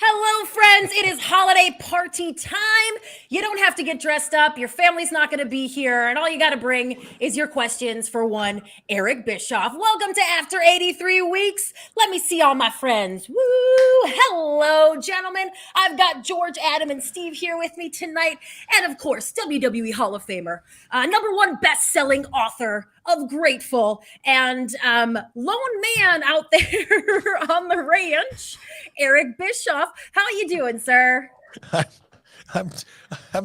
Hello, friends. It is holiday party time. You don't have to get dressed up. Your family's not going to be here. And all you got to bring is your questions for one Eric Bischoff. Welcome to After 83 Weeks. Let me see all my friends. Woo! Hello, gentlemen. I've got George, Adam, and Steve here with me tonight. And of course, WWE Hall of Famer, #1 best-selling author of Grateful, and lone man out there on the ranch, Eric Bischoff. How are you doing, sir? I'm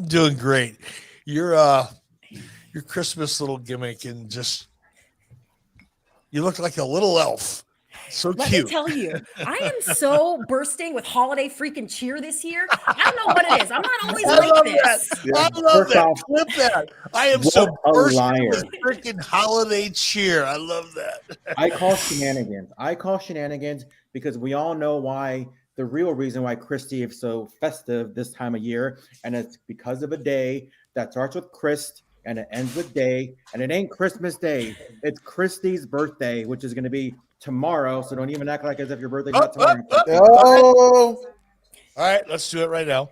doing great. Your Christmas little gimmick and just you look like a little elf. So Let cute. me tell you, I am so bursting with holiday freaking cheer this year. I don't know what it is. I'm not always like this. I love that. Flip that. I am so bursting with freaking holiday cheer. I love that. I call shenanigans because we all know why. The real reason why Christy is so festive this time of year, and it's because of a day that starts with Christ and it ends with day, and it ain't Christmas Day. It's Christy's birthday, which is going to be tomorrow. So don't even act like as if your birthday's not tomorrow. All right, let's do it right now.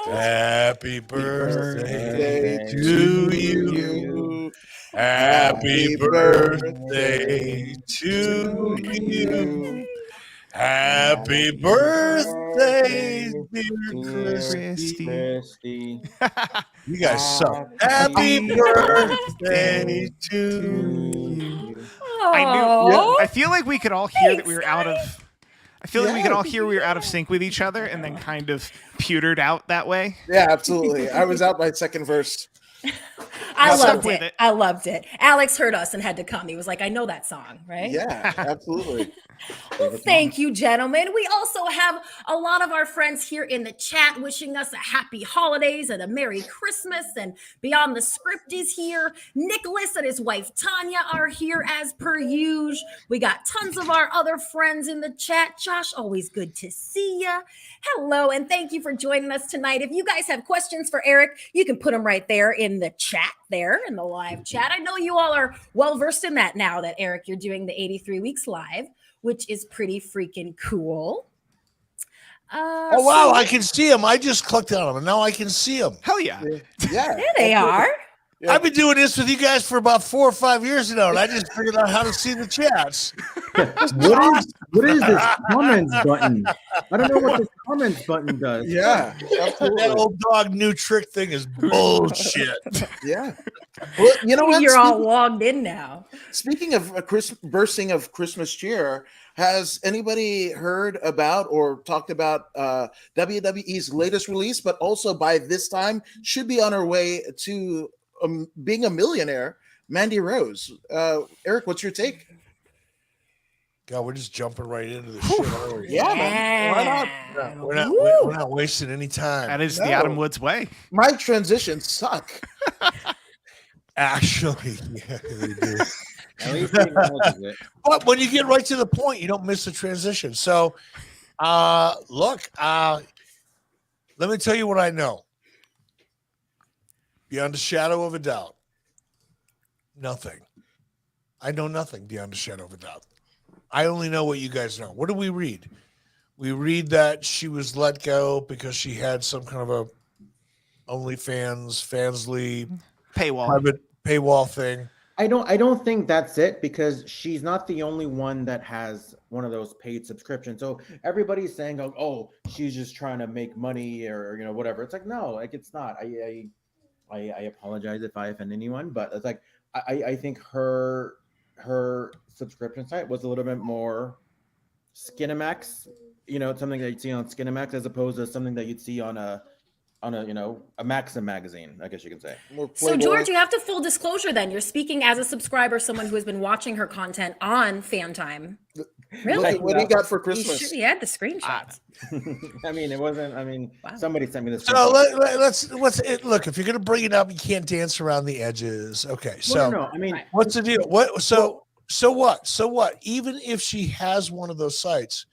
Happy birthday to you. Happy birthday to you. Happy birthday, dear Christy. You guys suck. Happy birthday to you. I feel like we could all hear that we were out of. I feel like we could all hear we were out of sync with each other, and then kind of pewtered out that way. Yeah, absolutely. I was out by second verse. I loved it. Alex heard us and had to come. He was like, I know that song, right? Yeah, absolutely. Well, thank you, gentlemen. We also have a lot of our friends here in the chat wishing us a happy holidays and a Merry Christmas. And Beyond the Script is here. Nicholas and his wife Tanya are here as per usual. We got tons of our other friends in the chat. Josh, always good to see you. Hello, and thank you for joining us tonight. If you guys have questions for Eric, you can put them right there in the chat there in the live chat. I know you all are well versed in that now that Eric, you're doing the 83 weeks live, which is pretty freaking cool. Oh, wow. I can see them. I just clicked on them, and now I can see them. Hell yeah. Yeah, there they are. Yeah. I've been doing this with you guys for about 4 or 5 years now, and I just figured out how to see the chats. What is this comments button? I don't know what this comments button does. Yeah, absolutely. That old dog new trick thing is bullshit. Yeah. Well, you know what? You're all logged in now. Speaking of bursting of Christmas cheer, has anybody heard about or talked about WWE's latest release, but also by this time should be on her way to being a millionaire, Mandy Rose? Eric, what's your take? God, we're just jumping right into the shit. Yeah, man. Why not? We're not wasting any time. That is the Adam Woods way. My transitions suck. Actually, yeah, they do. At least he acknowledges it. But when you get right to the point, you don't miss the transition. So, look, let me tell you what I know. Beyond a shadow of a doubt, nothing. I know nothing beyond a shadow of a doubt. I only know what you guys know. What do we read? We read that she was let go because she had some kind of a OnlyFans, Fansly, private paywall thing. I don't think that's it, because she's not the only one that has one of those paid subscriptions. So everybody's saying, oh, she's just trying to make money or whatever. It's like, no, like it's not. I apologize if I offend anyone, but it's like I think her subscription site was a little bit more Skinamax, something that you'd see on Skinamax as opposed to something that you'd see on a Maxim magazine, I guess you can say. So George, you have to full disclosure then. You're speaking as a subscriber, someone who has been watching her content on Fan Time. Really? What do you got for Christmas? You had the screenshots. It wasn't. Wow. Somebody sent me this. So let's look. If you're gonna bring it up, you can't dance around the edges. Okay. So no. what's the deal? What? So what? So what? Even if she has one of those sites,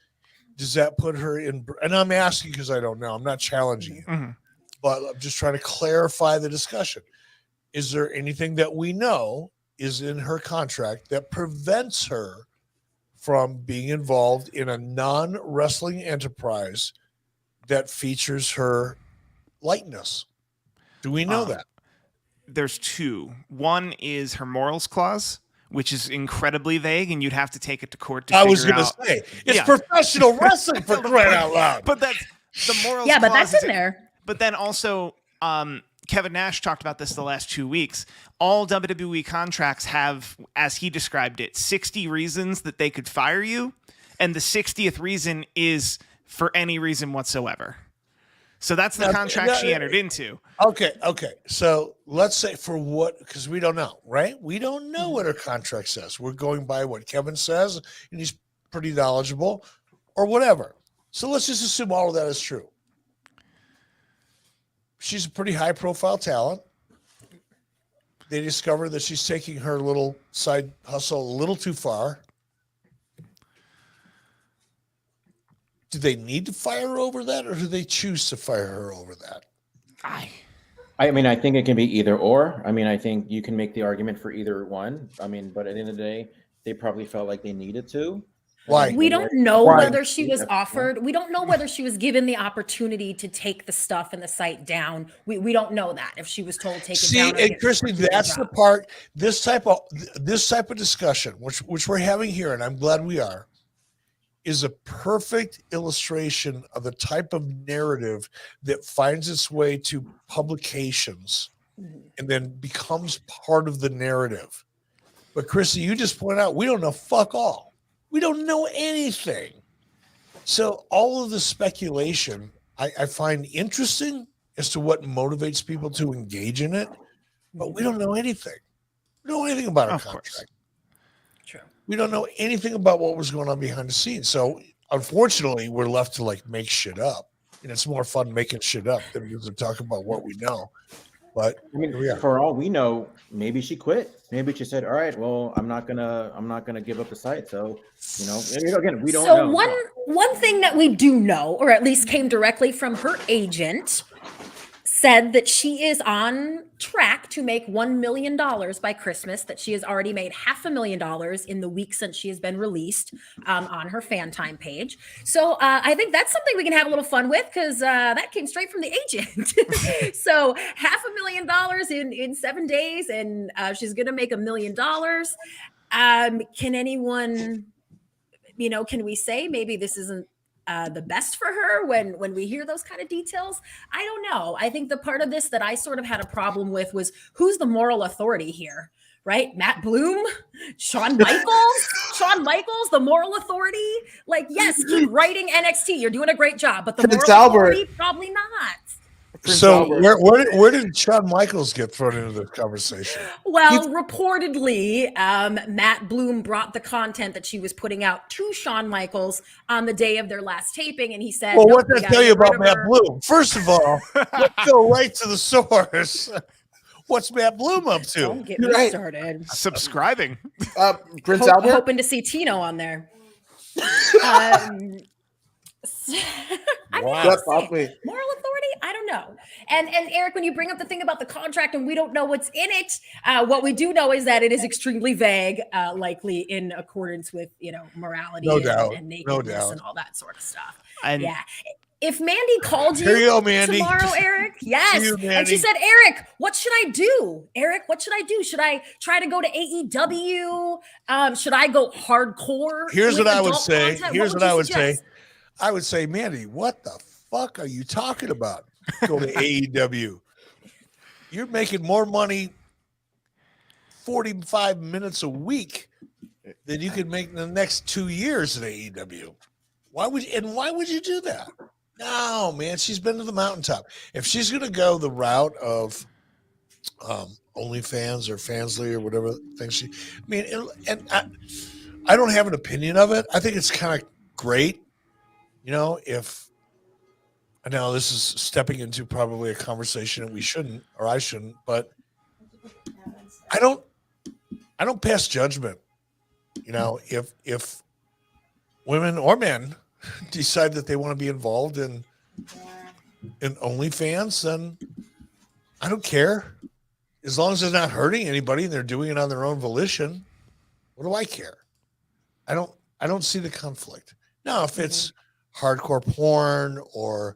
does that put her in? And I'm asking because I don't know. I'm not challenging you, but I'm just trying to clarify the discussion. Is there anything that we know is in her contract that prevents her from being involved in a non-wrestling enterprise that features her likeness? Do we know that? There's two. One is her morals clause, which is incredibly vague, and you'd have to take it to court to figure out. I was going to say, it's professional wrestling for crying out loud. But that's the morals Yeah, but clause that's in there. But then also, Kevin Nash talked about this the last 2 weeks. All WWE contracts have, as he described it, 60 reasons that they could fire you, and the 60th reason is for any reason whatsoever. So that's the contract she entered into. Okay. So let's say for what, because we don't know, right? We don't know what her contract says. We're going by what Kevin says, and he's pretty knowledgeable or whatever. So let's just assume all of that is true. She's a pretty high profile talent. They discover that she's taking her little side hustle a little too far. Do they need to fire her over that, or do they choose to fire her over that? I mean, I think it can be either or. I mean, I think you can make the argument for either one. I mean, but at the end of the day, they probably felt like they needed to. Why? We don't know Why? whether she was offered. We don't know whether she was given the opportunity to take the stuff and the site down. We don't know that if she was told to take it down. See, and Christy, that's the part. This type of discussion, which we're having here, and I'm glad we are, is a perfect illustration of the type of narrative that finds its way to publications and then becomes part of the narrative. But Christy, you just pointed out we don't know fuck all. We don't know anything. So all of the speculation I find interesting as to what motivates people to engage in it, but we don't know anything. We don't know anything about our contract. True. We don't know anything about what was going on behind the scenes. So unfortunately, we're left to like make shit up. And it's more fun making shit up than to talk about what we know. But I mean, for all we know, maybe she quit. Maybe she said, "All right, well, I'm not gonna give up the site." So, again, we don't know. So one thing that we do know, or at least came directly from her agent, said that she is on track to make $1 million by Christmas, that she has already made $500,000 in the week since she has been released on her fan time page. So I think that's something we can have a little fun with, because that came straight from the agent. So $500,000 in 7 days, and she's going to make $1 million. Can anyone, can we say maybe this isn't the best for her when we hear those kind of details? I don't know. I think the part of this that I sort of had a problem with was, who's the moral authority here, right? Matt Bloom, Shawn Michaels, the moral authority. Like, yes, keep writing NXT. You're doing a great job, but the moral authority, probably not. So where did Shawn Michaels get thrown into the conversation? Well, reportedly, Matt Bloom brought the content that she was putting out to Shawn Michaels on the day of their last taping, and he said, "Well, what did I tell you about Matt Bloom? First of all, let's go right to the source. What's Matt Bloom up to?" Don't get me started. Subscribing. Prince Albert. Hoping to see Tino on there. Moral authority? I don't know. And Eric, when you bring up the thing about the contract and we don't know what's in it, what we do know is that it is extremely vague, likely in accordance with morality and nakedness and all that sort of stuff. Yeah. If Mandy called you tomorrow, Eric, yes, and she said, "Eric, what should I do? Eric, what should I do? Should I try to go to AEW? Should I go hardcore?" Here's what I would say. I would say, Mandy, what the fuck are you talking about? Go to AEW. You're making more money 45 minutes a week than you could make in the next 2 years at AEW. Why would you do that? No, man, she's been to the mountaintop. If she's going to go the route of OnlyFans or Fansly or whatever thing I don't have an opinion of it. I think it's kind of great. If I know this is stepping into probably a conversation that we shouldn't, or I shouldn't, but I don't pass judgment. If women or men decide that they want to be involved in OnlyFans, then I don't care. As long as they're not hurting anybody and they're doing it on their own volition, what do I care? I don't see the conflict. Now, if it's hardcore porn or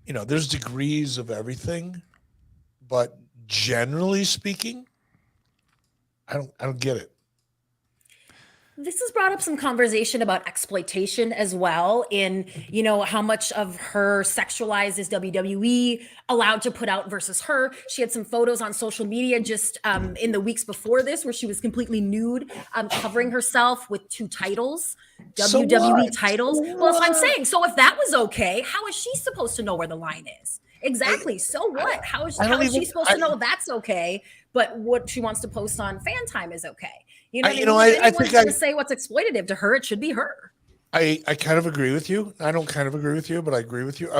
there's degrees of everything, but generally speaking, I don't get it. This has brought up some conversation about exploitation as well in, how much of her sexualized is WWE allowed to put out versus her. She had some photos on social media just in the weeks before this where she was completely nude, covering herself with 2 titles, So WWE what? titles. So Well, that's what I'm what? saying. So if that was okay, how is she supposed to know where the line is? Exactly. So what? How is she supposed to know that's okay, but what she wants to post on Fan Time is okay? You know what I mean? If anyone's going to say what's exploitative to her, it should be her. I kind of agree with you. I don't kind of agree with you, but I agree with you.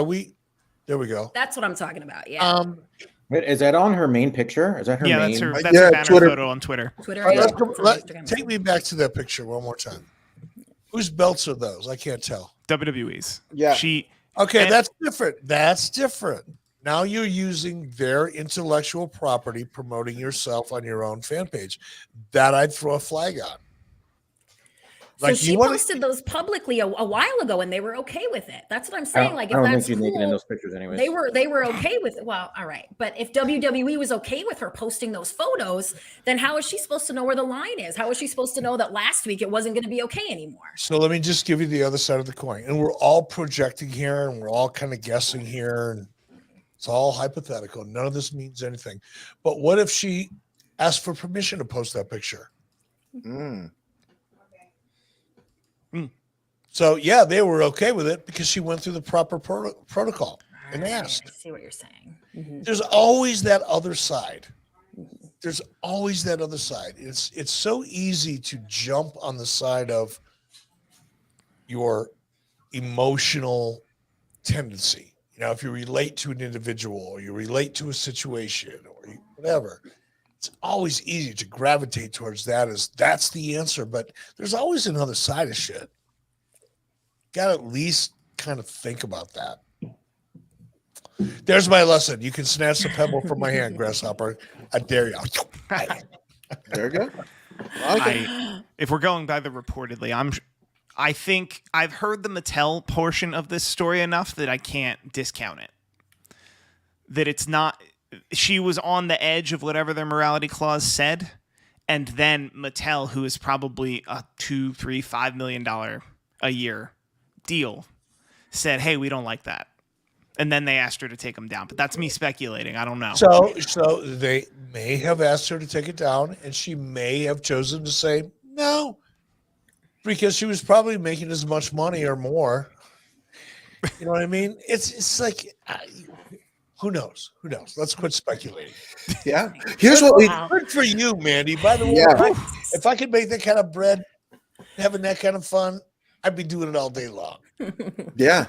There we go. That's what I'm talking about. Yeah. Wait, is that on her main picture? Is that her Yeah, main? that's her. Yeah, That's her banner Twitter. photo on Twitter. Twitter. All right, Yeah. take me back to that picture one more time. Whose belts are those? I can't tell. WWE's. Yeah. Okay, And- that's different. That's different. Now you're using their intellectual property promoting yourself on your own fan page. That I'd throw a flag on. So she posted those publicly a while ago, and they were okay with it. That's what I'm saying. Like, I if don't that's think she's naked in cool, those pictures, anyways. they were okay with it. Well, all right. But if WWE was okay with her posting those photos, then how is she supposed to know where the line is? How is she supposed to know that last week it wasn't going to be okay anymore? So let me just give you the other side of the coin. And we're all projecting here and we're all kind of guessing here. And it's all hypothetical. None of this means anything. But what if she asked for permission to post that picture? So, yeah, they were okay with it because she went through the proper protocol and asked. I see what you're saying. Mm-hmm. There's always that other side. There's always that other side. It's so easy to jump on the side of your emotional tendency. If you relate to an individual or you relate to a situation or whatever, it's always easy to gravitate towards that as that's the answer. But there's always another side of shit. Got to at least kind of think about that. There's my lesson. You can snatch the pebble from my hand, grasshopper. I dare you. There you go. If we're going by the reportedly, I think I've heard the Mattel portion of this story enough that I can't discount it. That it's not, she was on the edge of whatever their morality clause said, and then Mattel, who is probably a $2, $3, $5 million a year deal, said, "Hey, we don't like that," and then they asked her to take them down. But that's me speculating. I don't know. So they may have asked her to take it down, and she may have chosen to say no, because she was probably making as much money or more. You know what I mean? It's like, who knows? Who knows? Let's quit speculating. Yeah. Here's what we. Good for you, Mandy. By the way, Yeah. if I could make that kind of bread, having that kind of fun, I'd be doing it all day long. Yeah.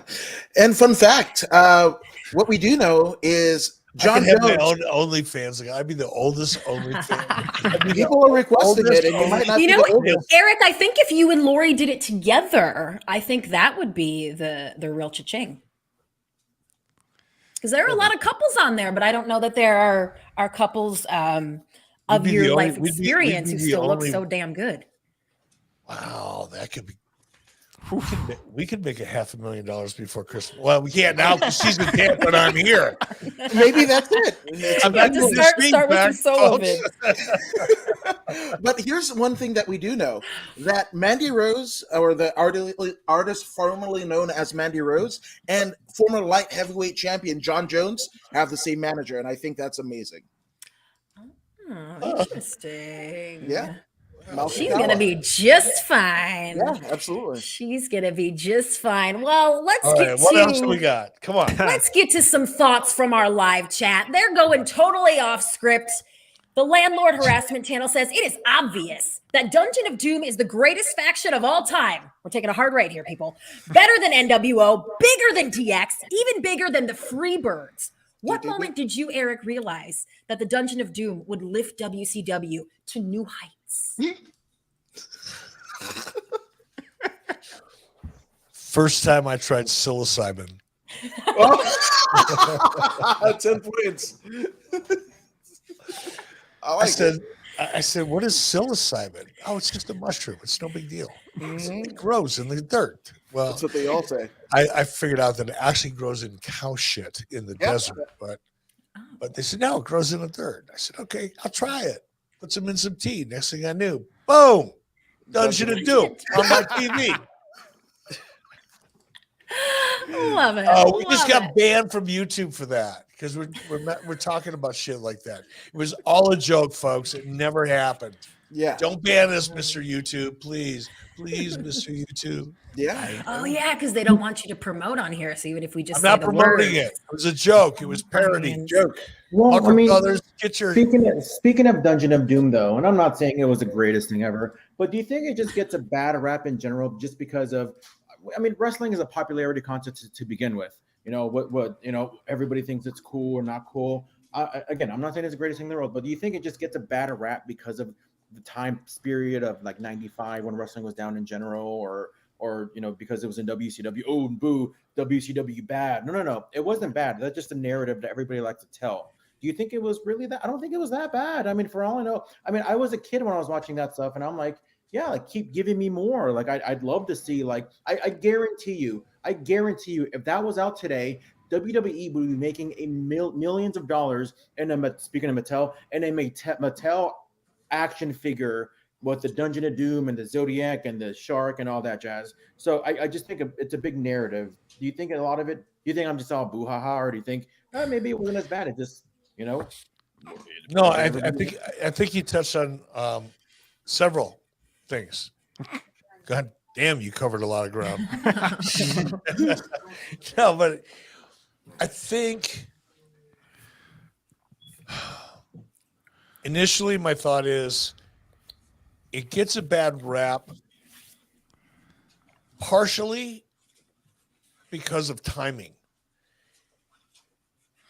And fun fact, what we do know is John I could have Jones. my own OnlyFans. I'd be the oldest OnlyFans. People are requesting it, and you might not be the oldest. Eric, I think if you and Lori did it together, I think that would be the real cha-ching. Because there are a lot of couples on there, but I don't know that there are couples of your life experience who still look so damn good. Wow, that could be. We could make $500,000 before Christmas. Well, we can't now because she's in Tampa and I'm here. Maybe that's it. I'm Yeah, not just doing start with your solo folks. vid. But here's one thing that we do know, that Mandy Rose, or the artist formerly known as Mandy Rose, and former light heavyweight champion John Jones have the same manager, and I think that's amazing. Oh, interesting. Yeah. She's going to be just fine. Yeah, absolutely. She's going to be just fine. Well, let's All get right, what to else do we got? Come on. let's get to some thoughts from our live chat. They're going totally off script. The Landlord Harassment Channel says it is obvious that Dungeon of Doom is the greatest faction of all time. We're taking a hard right here, people. Better than NWO, bigger than DX, even bigger than the Freebirds. What moment did you, Eric, realize that the Dungeon of Doom would lift WCW to new heights? First time I tried psilocybin. 10 points. I said, what is psilocybin? Oh, it's just a mushroom. It's no big deal. It grows in the dirt. Well, That's what they all say. I figured out that it actually grows in cow shit in the desert, but they said no, it grows in the dirt. I said okay, I'll try it. Put some in some tea. Next thing I knew, boom, Dungeon of Doom on my TV. Love it. We just got banned from YouTube for that because we're talking about shit like that. It was all a joke, folks. It never happened. Yeah. Don't ban us, Mr. YouTube, please, Mr. YouTube. Yeah. Oh yeah, because they don't want you to promote on here. So even if we just I'm say not the promoting words, it. It was a joke. It was parody. Joke. Well, Walker I mean, Brothers, get your. speaking of Dungeon of Doom, though, and I'm not saying it was the greatest thing ever, but do you think it just gets a bad rap in general just because of? I mean, wrestling is a popularity contest to begin with. You know what everybody thinks it's cool or not cool. Again, I'm not saying it's the greatest thing in the world, but do you think it just gets a bad rap because of the time period of like '95 when wrestling was down in general, or because it was in WCW? Oh, boo, WCW bad. No, it wasn't bad. That's just a narrative that everybody likes to tell. Do you think it was really that? I don't think it was that bad. I mean, for all I know, I was a kid when I was watching that stuff, and I'm like, yeah, like keep giving me more. Like I'd love to see. Like I guarantee you, if that was out today, WWE would be making millions of dollars. And speaking of Mattel, and a Mattel action figure with the Dungeon of Doom and the Zodiac and the Shark and all that jazz. So I just think it's a big narrative. Do you think a lot of it? Do you think I'm just all boo ha ha, or do you think maybe it wasn't as bad? It just No, I think you touched on several things. God damn, you covered a lot of ground. No, but I think initially my thought is it gets a bad rap partially because of timing.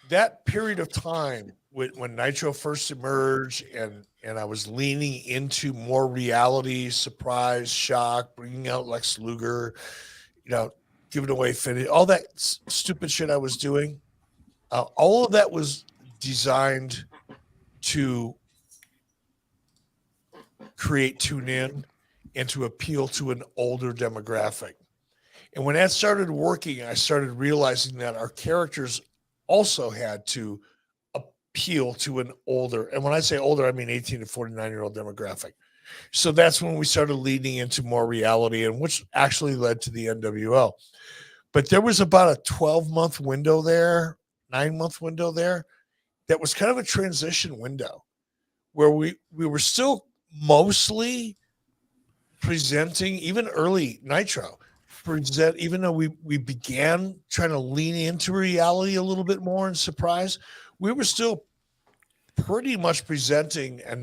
That period of time when Nitro first emerged and I was leaning into more reality, surprise, shock, bringing out Lex Luger, giving away finish, all that stupid shit I was doing, all of that was designed to create tune in and to appeal to an older demographic. And when that started working, I started realizing that our characters also had to appeal to an older, and when I say older, I mean 18 to 49-year-old demographic. So that's when we started leading into more reality, and which actually led to the NWO. But there was about a 12-month window there, 9-month window there, that was kind of a transition window where we were still mostly presenting, even early Nitro, even though we began trying to lean into reality a little bit more and surprise, we were still pretty much presenting a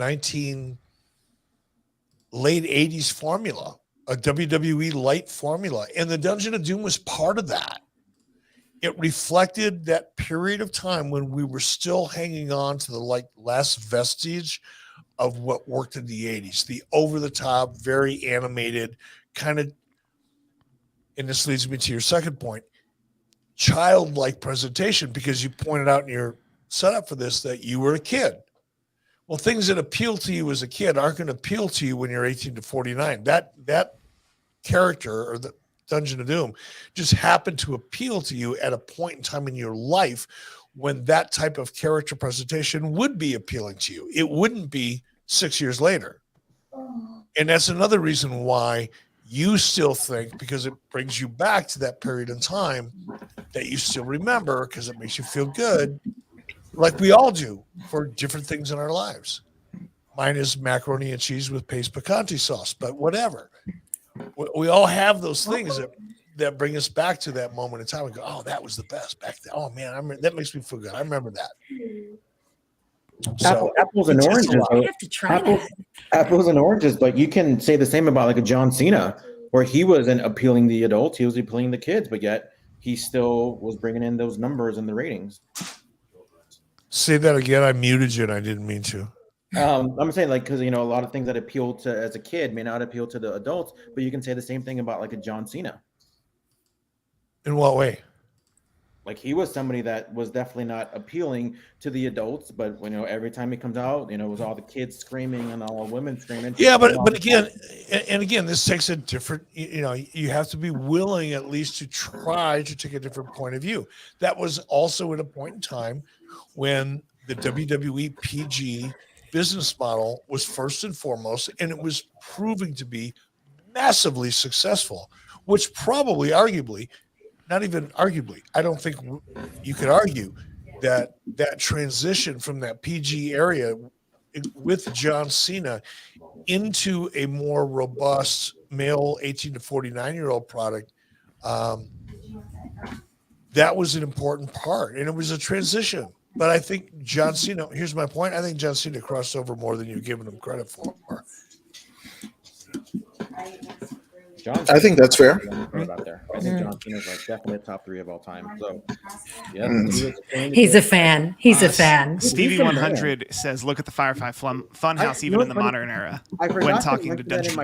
late 80s formula, a WWE light formula. And the Dungeon of Doom was part of that. It reflected that period of time when we were still hanging on to the last vestige of what worked in the 80s, the over-the-top, very animated kind of, and this leads me to your second point, childlike presentation, because you pointed out in your setup for this that you were a kid. Well, things that appeal to you as a kid aren't going to appeal to you when you're 18 to 49. That character or the Dungeon of Doom just happened to appeal to you at a point in time in your life when that type of character presentation would be appealing to you. It wouldn't be 6 years later. And that's another reason why you still think, because it brings you back to that period in time that you still remember because it makes you feel good, like we all do for different things in our lives. Mine is macaroni and cheese with paste picante sauce, but whatever. We all have those things that bring us back to that moment in time and go, oh, that was the best back then. Oh, man, that makes me feel good. I remember that. So, apples and oranges. I have to try that. Apples and oranges, but you can say the same about like a John Cena, where he wasn't appealing the adults, he was appealing the kids, but yet he still was bringing in those numbers and the ratings. Say that again. I muted you and I didn't mean to. I'm saying because a lot of things that appeal to as a kid may not appeal to the adults, but you can say the same thing about like a John Cena. In what way? Like he was somebody that was definitely not appealing to the adults, but every time he comes out, it was all the kids screaming and all the women screaming. Yeah, but again, and again, this takes a different. You have to be willing at least to try to take a different point of view. That was also at a point in time when the WWE PG business model was first and foremost, and it was proving to be massively successful, which probably, arguably, not even arguably, I don't think you could argue that transition from that PG area with John Cena into a more robust male 18 to 49-year-old product, that was an important part, and it was a transition. But I think John Cena, here's my point, I think John Cena crossed over more than you're giving him credit for. I think that's fair. Out there. I think John Cena's like definitely a top 3 of all time. So, yeah, he's a fan. He's a fan. Stevie 100 says, "Look at the Firefly Funhouse, even in the modern era." I forgot when talking to Dungeon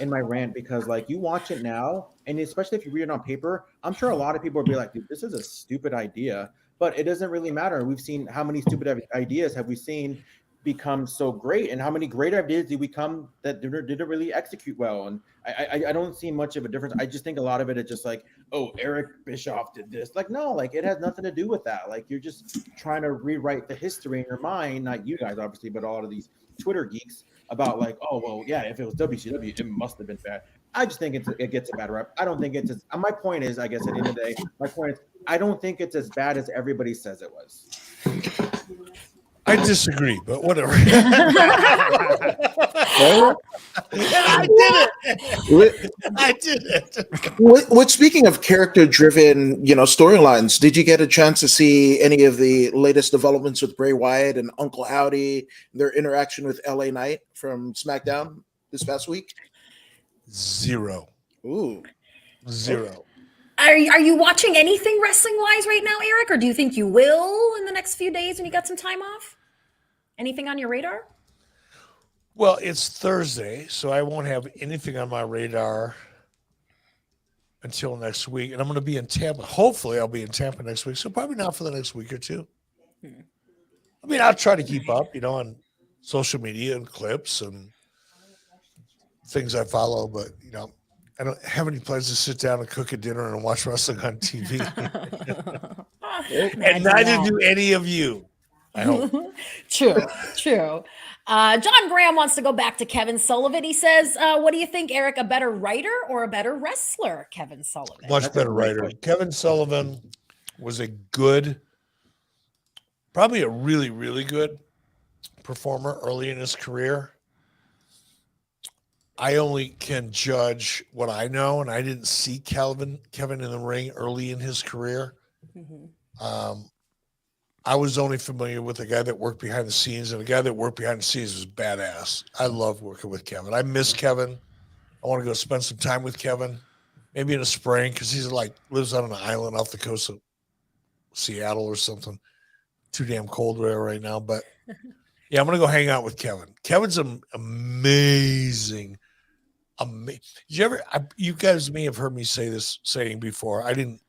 in my rant, because like you watch it now, and especially if you read it on paper, I'm sure a lot of people will be like, "Dude, this is a stupid idea," but it doesn't really matter. We've seen how many stupid ideas have we seen become so great, and how many great ideas did we come that didn't really execute well. And I don't see much of a difference. I just think a lot of it is just like, oh, Eric Bischoff did this. Like, no, like it has nothing to do with that. Like you're just trying to rewrite the history in your mind, not you guys obviously, but a lot of these Twitter geeks about like, oh well, yeah, if it was WCW, it must have been bad. I just think it gets a bad rep. I don't think it's as, my point is, I guess at the end of the day, my point is I don't think it's as bad as everybody says it was. I disagree, but whatever. I did it. What speaking of character-driven, storylines, did you get a chance to see any of the latest developments with Bray Wyatt and Uncle Howdy, their interaction with LA Knight from SmackDown this past week? Zero. Ooh. Zero. Are you watching anything wrestling-wise right now, Eric, or do you think you will in the next few days when you got some time off? Anything on your radar? Well, it's Thursday, so I won't have anything on my radar until next week. And I'm going to be in Tampa. Hopefully, I'll be in Tampa next week, so probably not for the next week or two. I mean, I'll try to keep up, on social media and clips and things I follow, but, I don't have any plans to sit down and cook a dinner and watch wrestling on TV. And neither do any of you, I hope. True. John Graham wants to go back to Kevin Sullivan. He says, what do you think, Eric, a better writer or a better wrestler, Kevin Sullivan? Much better writer. Kevin Sullivan was probably a really, really good performer early in his career. I only can judge what I know, and I didn't see Kevin in the ring early in his career. Mm-hmm. I was only familiar with the guy that worked behind the scenes, and the guy that worked behind the scenes was badass. I love working with Kevin. I miss Kevin. I want to go spend some time with Kevin, maybe in the spring, because he's lives on an island off the coast of Seattle or something. Too damn cold there right now, but yeah, I'm gonna go hang out with Kevin. Kevin's amazing. You guys may have heard me say this saying before. I didn't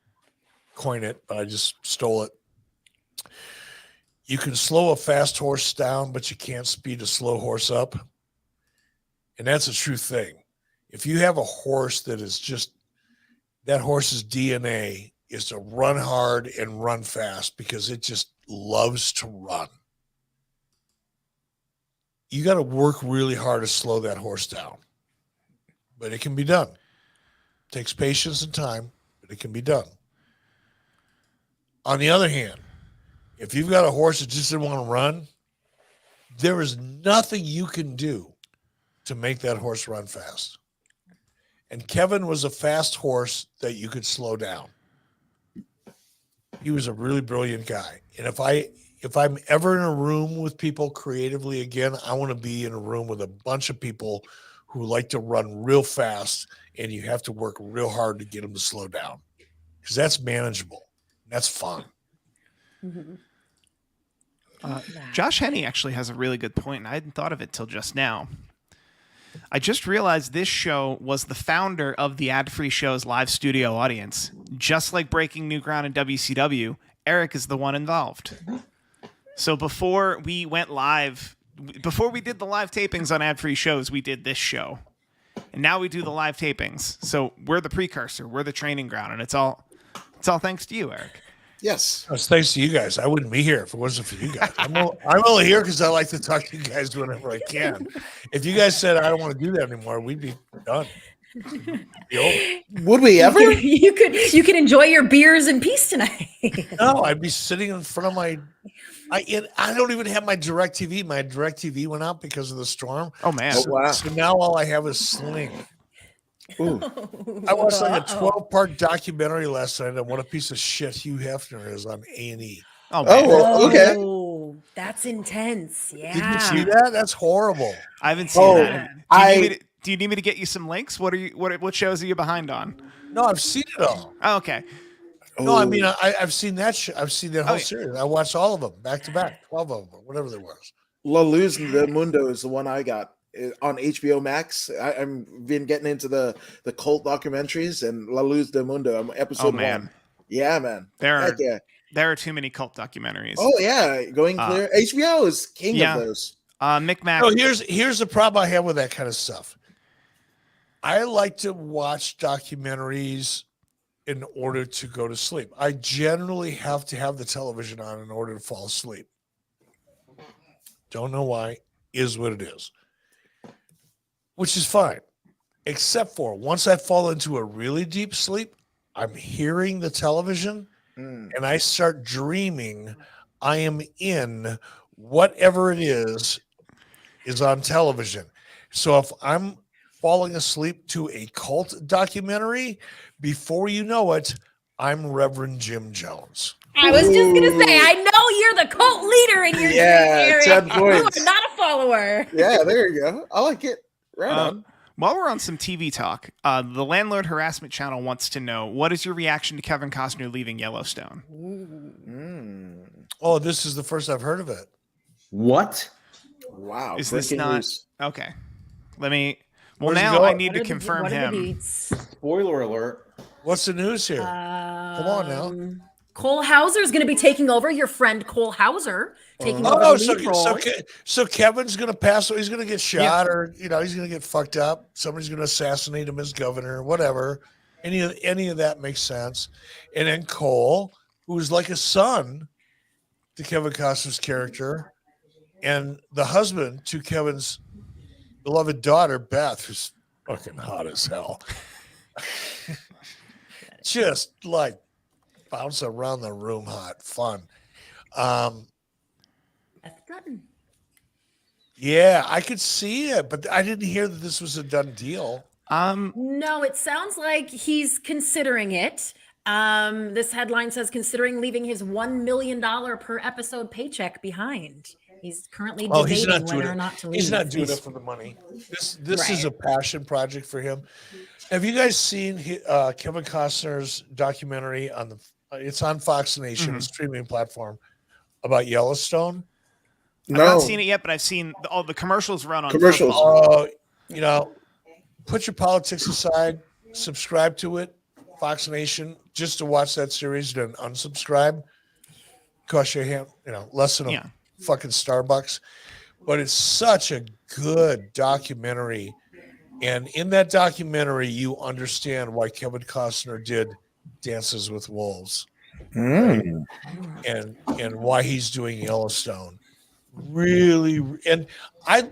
coin it, but I just stole it. You can slow a fast horse down, but you can't speed a slow horse up. And that's a true thing. If you have a horse that horse's DNA is to run hard and run fast because it just loves to run. You got to work really hard to slow that horse down. But it can be done. It takes patience and time, but it can be done. On the other hand, if you've got a horse that just didn't want to run, there is nothing you can do to make that horse run fast. And Kevin was a fast horse that you could slow down. He was a really brilliant guy. And if I'm ever in a room with people creatively again, I want to be in a room with a bunch of people who like to run real fast, and you have to work real hard to get them to slow down, because that's manageable. That's fun. Mm-hmm. Josh Henney actually has a really good point, and I hadn't thought of it till just now. I just realized this show was the founder of the ad-free show's live studio audience. just like breaking new ground in WCW, Eric is the one involved. So before we went live, before we did the live tapings on ad-free shows, we did this show. And now we do the live tapings. So we're the precursor, we're the training ground, and it's all thanks to you, Eric. Yes. It's thanks to you guys. I wouldn't be here if it wasn't for you guys. I'm only here because I like to talk to you guys whenever I can. If you guys said I don't want to do that anymore, we'd be done. Be over. Would we ever? You could enjoy your beers in peace tonight. No, I'd be sitting in front of my. I don't even have my DirecTV. My DirecTV went out because of the storm. Oh man! Oh, wow. So now all I have is Sling. Ooh. I watched like a 12-part documentary last night on what a piece of shit Hugh Hefner is on A&E. Oh, man. Oh, okay. Oh, that's intense. Yeah. Did you see that? That's horrible. I haven't seen Oh, that. Do you need me to get you some links? What shows are you behind on? No, I've seen it all. Oh, okay. No, I mean I've seen that. I've seen that whole Oh, yeah. series. I watched all of them back to back, 12 of them, or whatever there was. La Luz del Mundo is the one I got on HBO Max. I'm been getting into the cult documentaries, and La Luz del Mundo. I'm episode man. 1. Yeah, man. There Heck yeah. are too many cult documentaries. Oh yeah, going clear. HBO is king yeah. of those. Mick Mac. No, here's the problem I have with that kind of stuff. I like to watch documentaries in order to go to sleep. I generally have to have the television on in order to fall asleep. Don't know why. Is what it is. Which is fine. Except for once I fall into a really deep sleep, I'm hearing the television and I start dreaming I am in whatever it is on television. So if I'm falling asleep to a cult documentary, before you know it, I'm Reverend Jim Jones. I was just gonna say, I know you're the cult leader in your area. 10 You points. are not a follower. Yeah, there you go. I like it. Right on. While we're on some TV talk, the Landlord Harassment Channel wants to know, what is your reaction to Kevin Costner leaving Yellowstone? Oh, this is the first I've heard of it. What? Wow. Is this breaking not news. okay? Let me. Well, Where's he now going? I need to confirm What are the him. deets? Spoiler alert. What's the news here? Come on now. Cole Hauser is going to be taking over. Your friend Cole Hauser taking over Oh, the lead role. so Kevin's going to pass. He's going to get shot, or he's going to get fucked up. Somebody's going to assassinate him as governor, whatever. Any of that makes sense. And then Cole, who's like a son to Kevin Costner's character, and the husband to Kevin's beloved daughter, Beth, who's fucking hot as hell. Just like bounce around the room hot, fun. Beth Dutton. Yeah, I could see it, but I didn't hear that this was a done deal. No, it sounds like he's considering it. This headline says considering leaving his $1 million per episode paycheck behind. He's currently debating whether or not to leave. He's not doing it for the money. This is a passion project for him. Have you guys seen Kevin Costner's documentary on it's on Fox Nation, a streaming platform, about Yellowstone? I've not seen it yet, but I've seen all the commercials run on Commercials. football. Put your politics aside, subscribe to it, Fox Nation, just to watch that series, then unsubscribe. Cost you a hand, less than a fucking Starbucks. But it's such a good documentary. And in that documentary, you understand why Kevin Costner did Dances with Wolves, and why he's doing Yellowstone. Really, and I,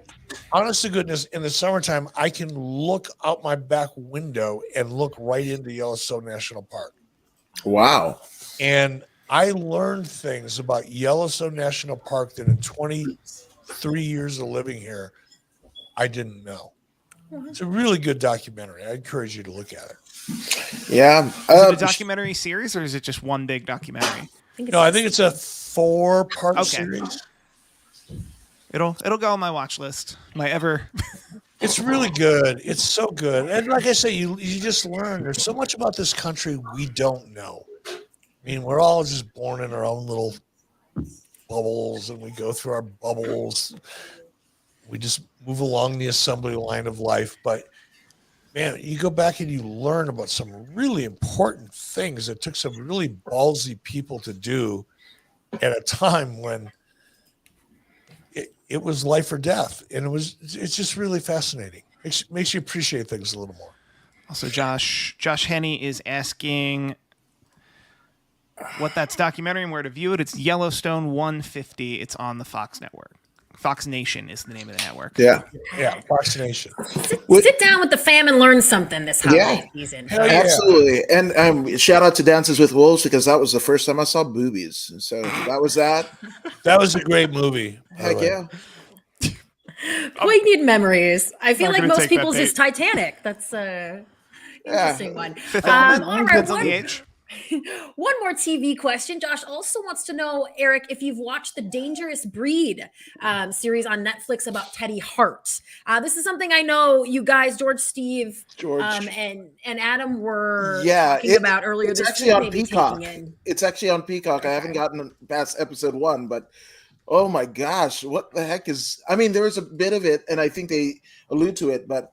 honest to goodness, in the summertime, I can look out my back window and look right into Yellowstone National Park. Wow. And I learned things about Yellowstone National Park that in 23 years of living here, I didn't know. It's a really good documentary. I encourage you to look at it. Yeah. Is it a documentary series, or is it just one big documentary? I think it's a 4-part series. It'll go on my watch list. It's really good. It's so good. And like I say, you just learn. There's so much about this country we don't know. I mean, we're all just born in our own little bubbles, and we go through our bubbles. We just move along the assembly line of life. But man, you go back and you learn about some really important things that took some really ballsy people to do at a time when it was life or death. And it's just really fascinating. Makes you appreciate things a little more. Also, Josh Henney is asking what that's documentary and where to view it. It's Yellowstone 150. It's on the Fox network. Fox Nation is the name of the network. Yeah. Yeah, Fox Nation. Sit down with the fam and learn something this holiday season. Hell yeah. Absolutely. And shout out to Dances with Wolves, because that was the first time I saw boobies. And so that was that. That was a great movie. Heck yeah. Poignant memories. I feel Not like gonna most take that people's bait. is Titanic. That's interesting one. Fifth Element. All right, Depends on the age. one more TV question. Josh also wants to know, Eric, if you've watched the Dangerous Breed series on Netflix about Teddy Hart. This is something I know you guys, George, Steve, and Adam were talking about earlier it's this actually week. on maybe Peacock. taking in. It's actually on Peacock. I haven't gotten past episode 1, but oh my gosh, what the heck is? I mean, there was a bit of it, and I think they allude to it, but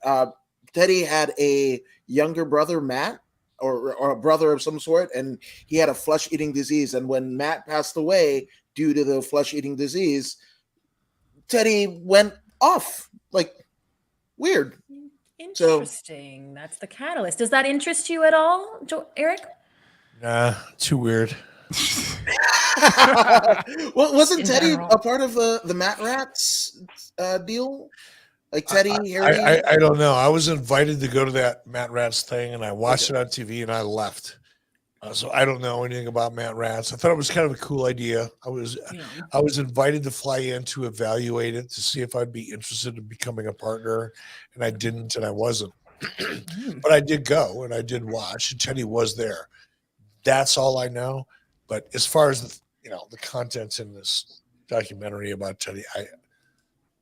Teddy had a younger brother, Matt, or a brother of some sort, and he had a flesh-eating disease. And when Matt passed away due to the flesh-eating disease, Teddy went off, like weird. Interesting. That's the catalyst. Does that interest you at all, Eric? Nah, too weird. Well, wasn't In Teddy general. a part of the Matt Rats deal? Like Teddy, Harry? I don't know. I was invited to go to that Matt Rats thing, and I watched it on TV, and I left. So I don't know anything about Matt Rats. I thought it was kind of a cool idea. I was invited to fly in to evaluate it to see if I'd be interested in becoming a partner, and I didn't, and I wasn't. But I did go, and I did watch, and Teddy was there. That's all I know. But as far as the contents in this documentary about Teddy,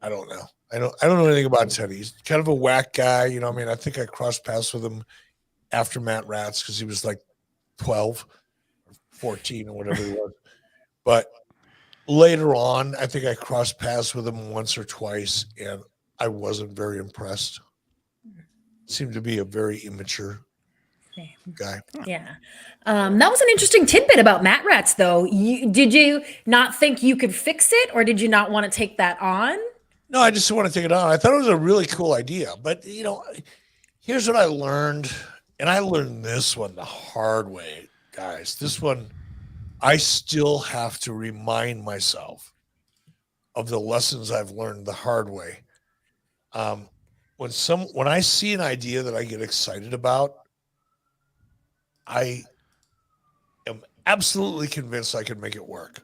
I don't know. I don't know anything about Teddy. He's kind of a whack guy. I mean, I think I crossed paths with him after Matt Rats because he was like 12 or 14 or whatever he was. But later on, I think I crossed paths with him once or twice, and I wasn't very impressed. Seemed to be a very immature guy. Yeah. That was an interesting tidbit about Matt Rats, though. Did you not think you could fix it, or did you not want to take that on? No, I just want to take it on. I thought it was a really cool idea. But, here's what I learned. And I learned this one the hard way, guys. This one, I still have to remind myself of the lessons I've learned the hard way. When I see an idea that I get excited about, I am absolutely convinced I can make it work.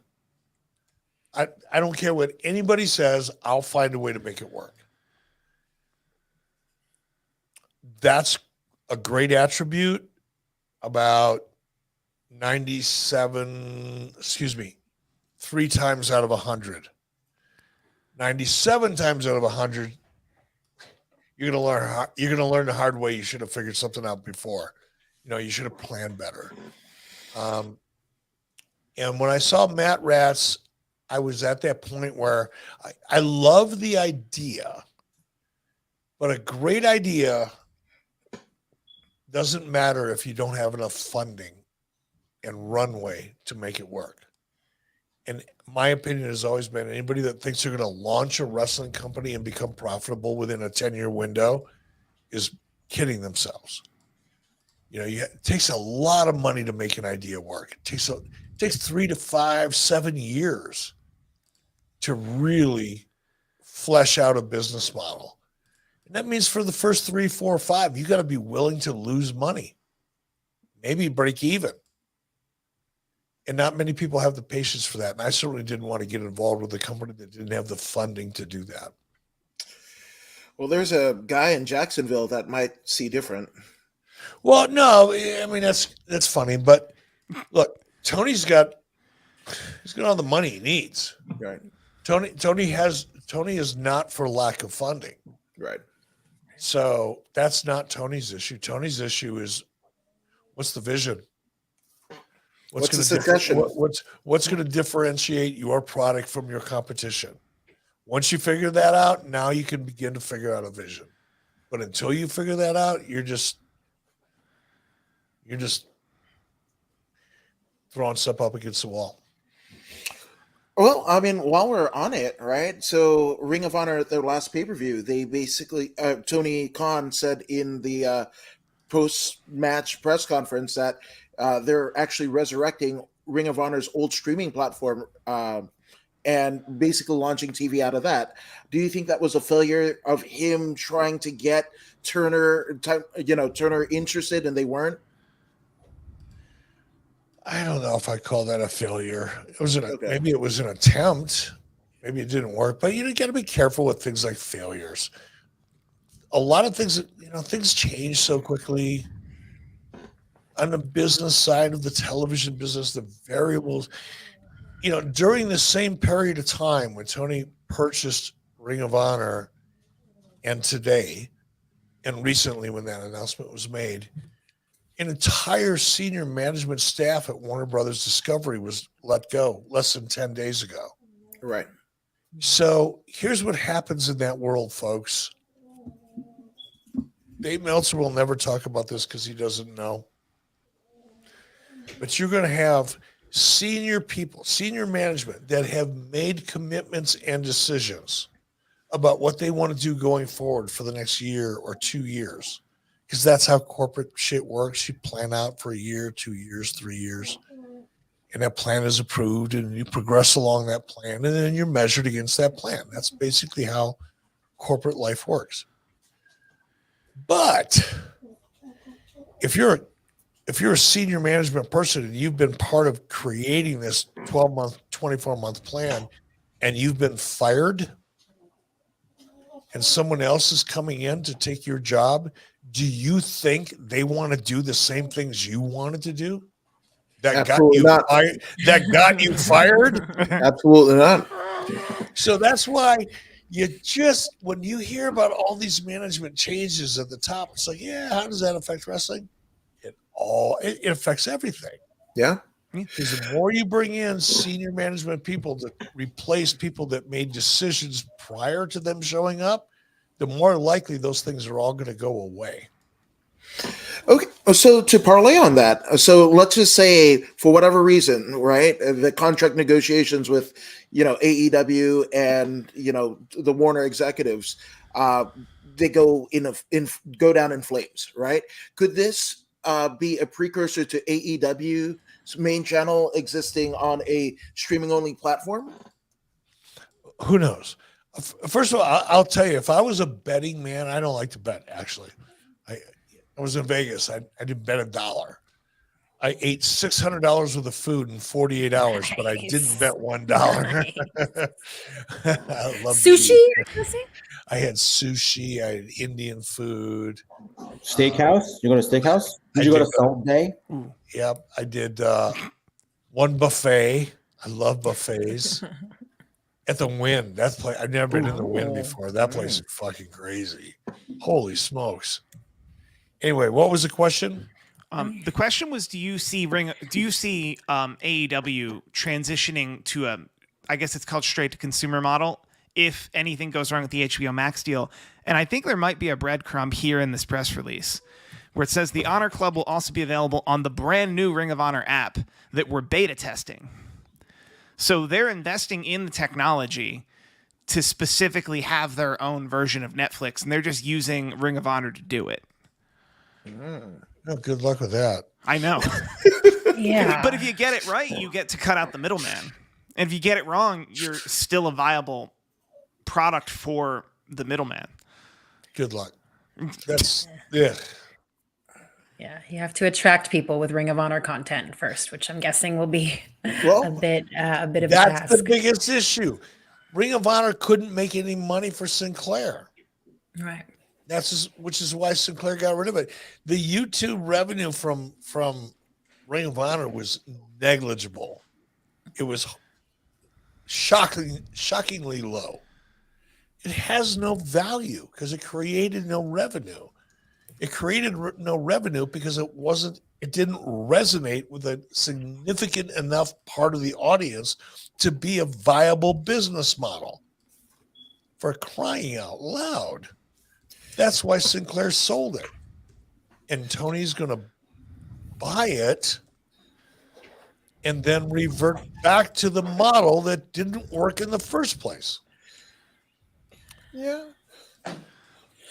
I don't care what anybody says. I'll find a way to make it work. That's a great attribute about 3 times out of 100. 97 times out of 100, you're going to learn the hard way. You should have figured something out before. You should have planned better. And when I saw Matt Rats, I was at that point where I love the idea, but a great idea doesn't matter if you don't have enough funding and runway to make it work. And my opinion has always been anybody that thinks they're going to launch a wrestling company and become profitable within a 10-year window is kidding themselves. It takes a lot of money to make an idea work. It takes 3 to 5, 7 years to really flesh out a business model. And that means for the first 3, 4, 5, you got to be willing to lose money, maybe break even. And not many people have the patience for that. And I certainly didn't want to get involved with a company that didn't have the funding to do that. Well, there's a guy in Jacksonville that might see different. Well, no, I mean, that's funny. But look, Tony's got all the money he needs. Right. Tony is not for lack of funding. Right. So that's not Tony's issue. Tony's issue is what's the vision? What's the succession? What's going to differentiate your product from your competition? Once you figure that out, now you can begin to figure out a vision. But until you figure that out, you're just throwing stuff up against the wall. Well, I mean, while we're on it, right? So, Ring of Honor at their last pay-per-view, they basically Tony Khan said in the post-match press conference that they're actually resurrecting Ring of Honor's old streaming platform and basically launching TV out of that. Do you think that was a failure of him trying to get Turner interested and they weren't? I don't know if I call that a failure. Maybe it was an attempt. Maybe it didn't work. But you got to be careful with things like failures. A lot of things, things change so quickly. On the business side of the television business, the variables, during the same period of time when Tony purchased Ring of Honor and today, and recently when that announcement was made, an entire senior management staff at Warner Brothers Discovery was let go less than 10 days ago. Right. So here's what happens in that world, folks. Dave Meltzer will never talk about this because he doesn't know. But you're going to have senior people, senior management that have made commitments and decisions about what they want to do going forward for the next year or 2 years. Because that's how corporate shit works. You plan out for a year, 2 years, 3 years, and that plan is approved, and you progress along that plan, and then you're measured against that plan. That's basically how corporate life works. But if you're a senior management person and you've been part of creating this 12-month, 24-month plan, and you've been fired, and someone else is coming in to take your job, do you think they want to do the same things you wanted to do? That got you fired? Absolutely not. So that's why when you hear about all these management changes at the top, it's like, yeah, how does that affect wrestling? It affects everything. Yeah. Because the more you bring in senior management people to replace people that made decisions prior to them showing up, the more likely those things are all going to go away. Okay, so to parlay on that, so let's just say for whatever reason, right, the contract negotiations with, AEW and the Warner executives, they go go down in flames, right? Could this be a precursor to AEW's main channel existing on a streaming only platform? Who knows? First of all, I'll tell you, if I was a betting man, I don't like to bet, actually. I was in Vegas. I didn't bet $1. I ate $600 worth of food in 48 hours, but I didn't bet $1. I love Sushi? I had sushi. I had Indian food. Steakhouse? You go to steakhouse? Did you go to Salt Day? Yep. I did one buffet. I love buffets. At the Wynn. That place, I've never been in the Wynn before. That place is fucking crazy. Holy smokes. Anyway, what was the question? The question was, do you see AEW transitioning to I guess it's called straight to consumer model if anything goes wrong with the HBO Max deal? And I think there might be a breadcrumb here in this press release where it says the Honor Club will also be available on the brand new Ring of Honor app that we're beta testing. So they're investing in the technology to specifically have their own version of Netflix, and they're just using Ring of Honor to do it. Oh, good luck with that. I know. Yeah. But if you get it right, you get to cut out the middleman. And if you get it wrong, you're still a viable product for the middleman. Good luck. That's, yeah. Yeah, you have to attract people with Ring of Honor content first, which I'm guessing will be Well, a bit of a That's task. the biggest issue. Ring of Honor couldn't make any money for Sinclair. Right. Which is why Sinclair got rid of it. The YouTube revenue from Ring of Honor was negligible. It was shockingly low. It has no value because it created no revenue. It created no revenue because it didn't resonate with a significant enough part of the audience to be a viable business model. For crying out loud. That's why Sinclair sold it. And Tony's going to buy it and then revert back to the model that didn't work in the first place. Yeah.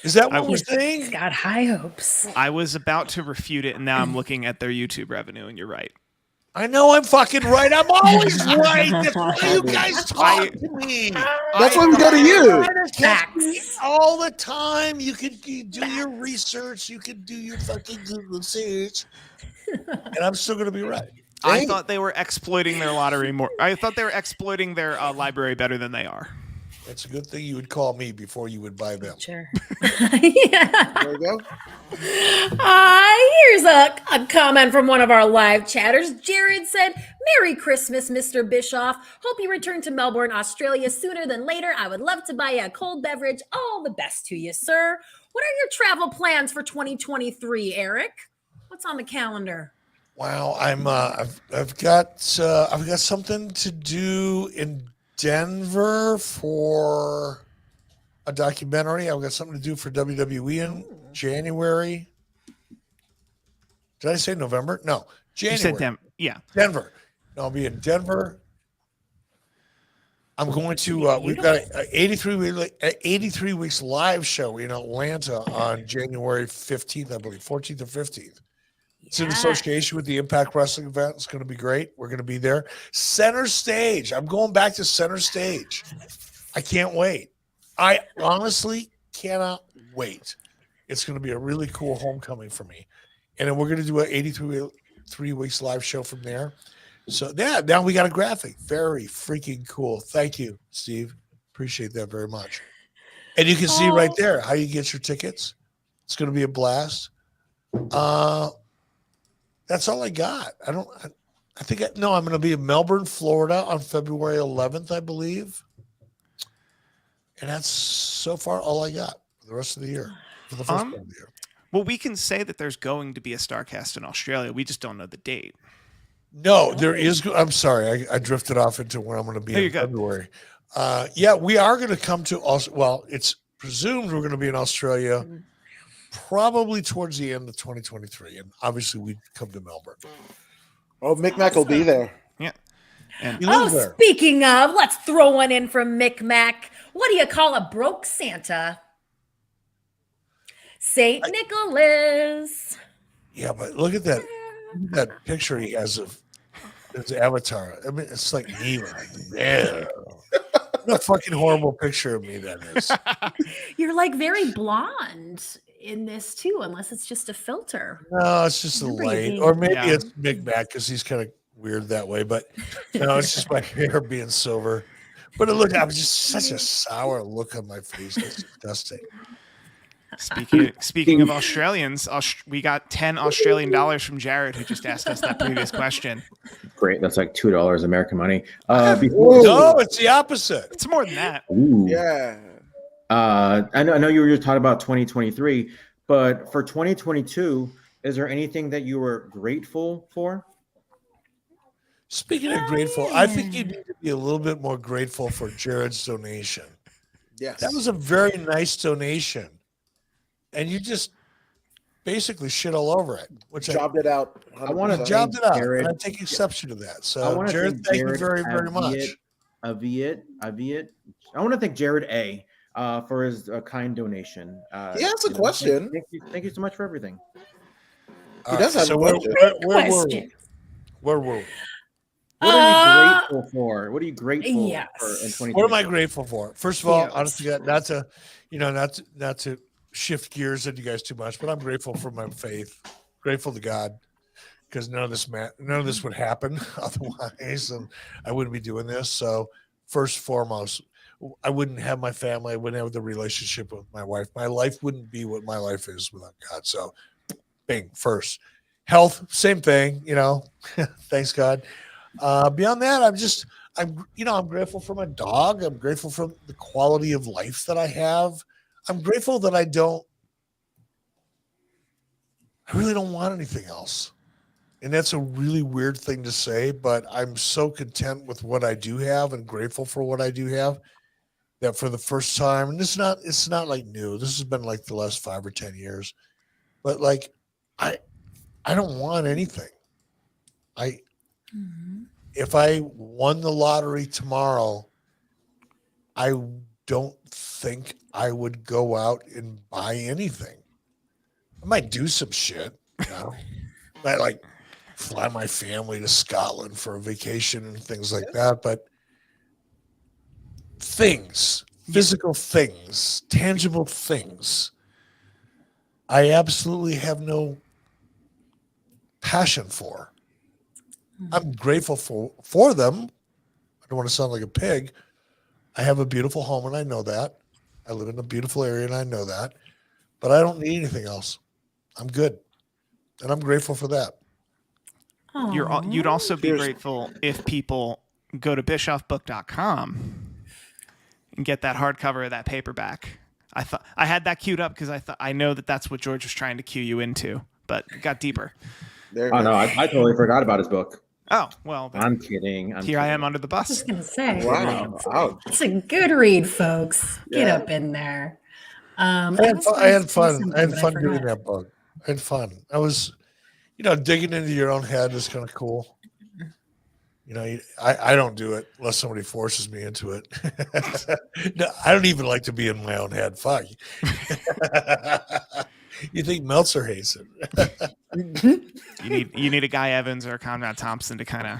Is that what we're He's saying? got high hopes. I was about to refute it, and now I'm looking at their YouTube revenue, and you're right. I know I'm fucking right. I'm always right. That's why you guys talk to me. That's why we go to you. Facts. All the time. You do your research. You can do your fucking Google search. And I'm still going to be right. I thought they were exploiting their lottery more. I thought they were exploiting their library better than they are. It's a good thing you would call me before you would buy them. Sure. Yeah. There we go. Here's a comment from one of our live chatters. Jared said, Merry Christmas, Mr. Bischoff. Hope you return to Melbourne, Australia sooner than later. I would love to buy you a cold beverage. All the best to you, sir. What are your travel plans for 2023, Eric? What's on the calendar? Wow, I've got something to do in Denver for a documentary. I've got something to do for WWE in January. Did I say November? No, January. You said Denver. Yeah. Denver. No, I'll be in Denver. I'm going to. We've got an 83 weeks live show in Atlanta on January 15th, I believe, 14th or 15th. It's in association with the Impact Wrestling event. It's going to be great. We're going to be there. Center Stage. I'm going back to Center Stage. I can't wait. I honestly cannot wait. It's going to be a really cool homecoming for me. And then we're going to do an 83 weeks live show from there. So yeah, now we got a graphic. Very freaking cool. Thank you, Steve. Appreciate that very much. And you can see right there how you get your tickets. It's going to be a blast. That's all I got. I'm going to be in Melbourne, Florida on February 11th, I believe. And that's so far all I got for the rest of the year. For the first part of the year. Well, we can say that there's going to be a StarCast in Australia. We just don't know the date. No, there is. I'm sorry. I drifted off into where I'm going to be in February. Yeah, we are going to come to well, it's presumed we're going to be in Australia probably towards the end of 2023. And obviously we come to Melbourne. Oh, Mick Mac will be there. Yeah. And Speaking of, let's throw one in from Mick Mac. What do you call a broke Santa? Saint Nicholas. Yeah, but look at that picture he has of his avatar. I mean, it's like me. Man, what a fucking horrible picture of me that is. You're like very blonde in this too, unless it's just a filter. No, it's just a light, or maybe it's Mick Mac because he's kind of weird that way. But no, it's just my hair being silver. But look, I was just such a sour look on my face. It's disgusting. Speaking of Australians, we got $10 from Jared, who just asked us that previous question. Great, that's like $2 American money. No, it's the opposite. It's more than that. Ooh. Yeah. I know you were just talking about 2023, but for 2022, is there anything that you were grateful for? Speaking of grateful, I think you need to be a little bit more grateful for Jared's donation. Yes. That was a very nice donation. And you just basically shit all over it, which jobbed it out. 100%. I want to jobbed it out. Jared, and I take exception to that. So, Jared, thank you very, very much. I want to thank Jared A. For his kind donation. He has a question. Thank you so much for everything. He does have a question. Where were we? What are you grateful for? What are you grateful for in 2020? What am I grateful for? First of all, honestly, not to shift gears at you guys too much, but I'm grateful for my faith. Grateful to God, because none of this would happen otherwise, and I wouldn't be doing this. So, first and foremost, I wouldn't have my family. I wouldn't have the relationship with my wife. My life wouldn't be what my life is without God. So, bing, first. Health, same thing, thanks God. Beyond that, I'm grateful for my dog. I'm grateful for the quality of life that I have. I'm grateful that I really don't want anything else. And that's a really weird thing to say, but I'm so content with what I do have and grateful for what I do have. that for the first time, and it's not like new. This has been like the last 5 or 10 years, but like I don't want anything. If I won the lottery tomorrow, I don't think I would go out and buy anything. I might do some shit, you know. I might like fly my family to Scotland for a vacation and things like that, but things, physical things, tangible things, I absolutely have no passion for. I'm grateful for them. I don't want to sound like a pig. I have a beautiful home and I know that. I live in a beautiful area and I know that. But I don't need anything else. I'm good. And I'm grateful for that. You'd also be Here's- grateful if people go to bischoffbook.com and get that hardcover of that paperback. I had that queued up because I know that's what George was trying to cue you into, but it got deeper. There Oh no, I totally forgot about his book. Oh, well, then I'm kidding. here I am under the I was bus. gonna say, Wow. Ouch. it's a good read, folks. Get Yeah. up in there. I was had gonna say fun. something, I had but fun forgot. doing that book. I had fun. I was, digging into your own head is kind of cool. I don't do it unless somebody forces me into it. No, I don't even like to be in my own head. Fuck. You think Meltzer hates it? You need a Guy Evans or a Conrad Thompson to kind of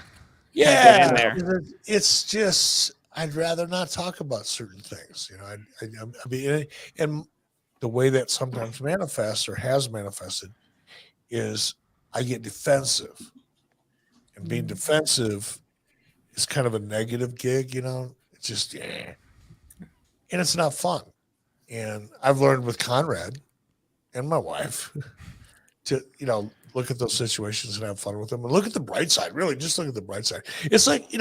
Yeah, in there. because it's just I'd rather not talk about certain things. I mean, and the way that sometimes manifests or has manifested is I get defensive, and being defensive is kind of a negative gig. It's just and it's not fun. And I've learned with Conrad and my wife to look at those situations and have fun with them and look at the bright side. Really, just look at the bright side. It's like,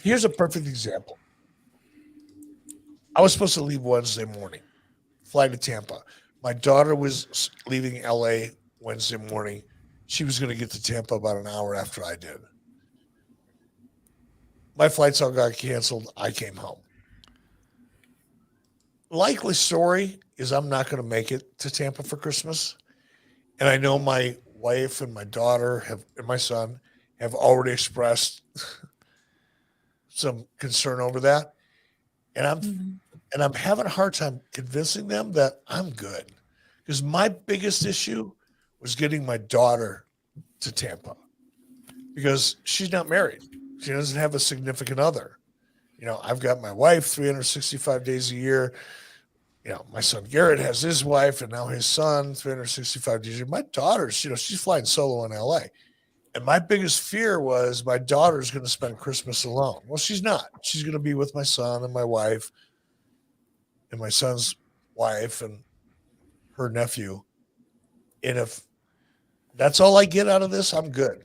here's a perfect example. I was supposed to leave Wednesday morning, fly to Tampa. My daughter was leaving LA Wednesday morning. She was going to get to Tampa about an hour after I did. My flights all got canceled. I came home. Likely story is I'm not going to make it to Tampa for Christmas. And I know my wife and my daughter and my son have already expressed some concern over that. And I'm having a hard time convincing them that I'm good. Because my biggest issue was getting my daughter to Tampa. Because she's not married. She doesn't have a significant other. I've got my wife 365 days a year. My son Garrett has his wife and now his son 365 days a year. My daughter's, she's flying solo in LA. And my biggest fear was my daughter's going to spend Christmas alone. Well, she's not. She's going to be with my son and my wife and my son's wife and her nephew. And if that's all I get out of this, I'm good.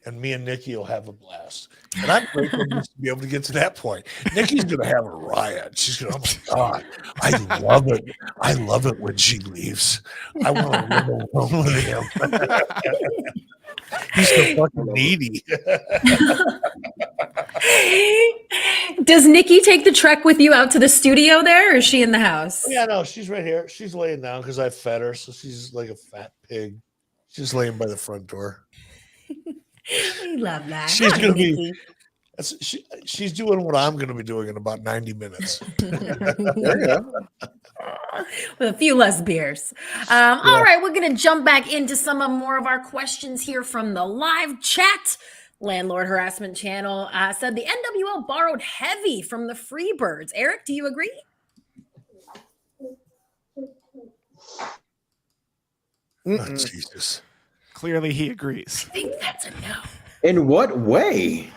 And me and Nikki will have a blast. And I'm grateful to be able to get to that point. Nikki's going to have a riot. She's going to, oh my God, I love it. I love it when she leaves. I want to live alone with him. He's so fucking needy. Does Nikki take the trek with you out to the studio there, or is she in the house? Yeah, no, she's right here. She's laying down because I fed her. So she's like a fat pig. She's laying by the front door. We love that. She's Hi, going to be. Nikki. She's doing what I'm going to be doing in about 90 minutes. There you go. With a few less beers. All right, we're going to jump back into some more of our questions here from the live chat. Landlord Harassment Channel said the NWL borrowed heavy from the Freebirds. Eric, do you agree? Oh, Jesus. Clearly, he agrees. I think that's a no. In what way?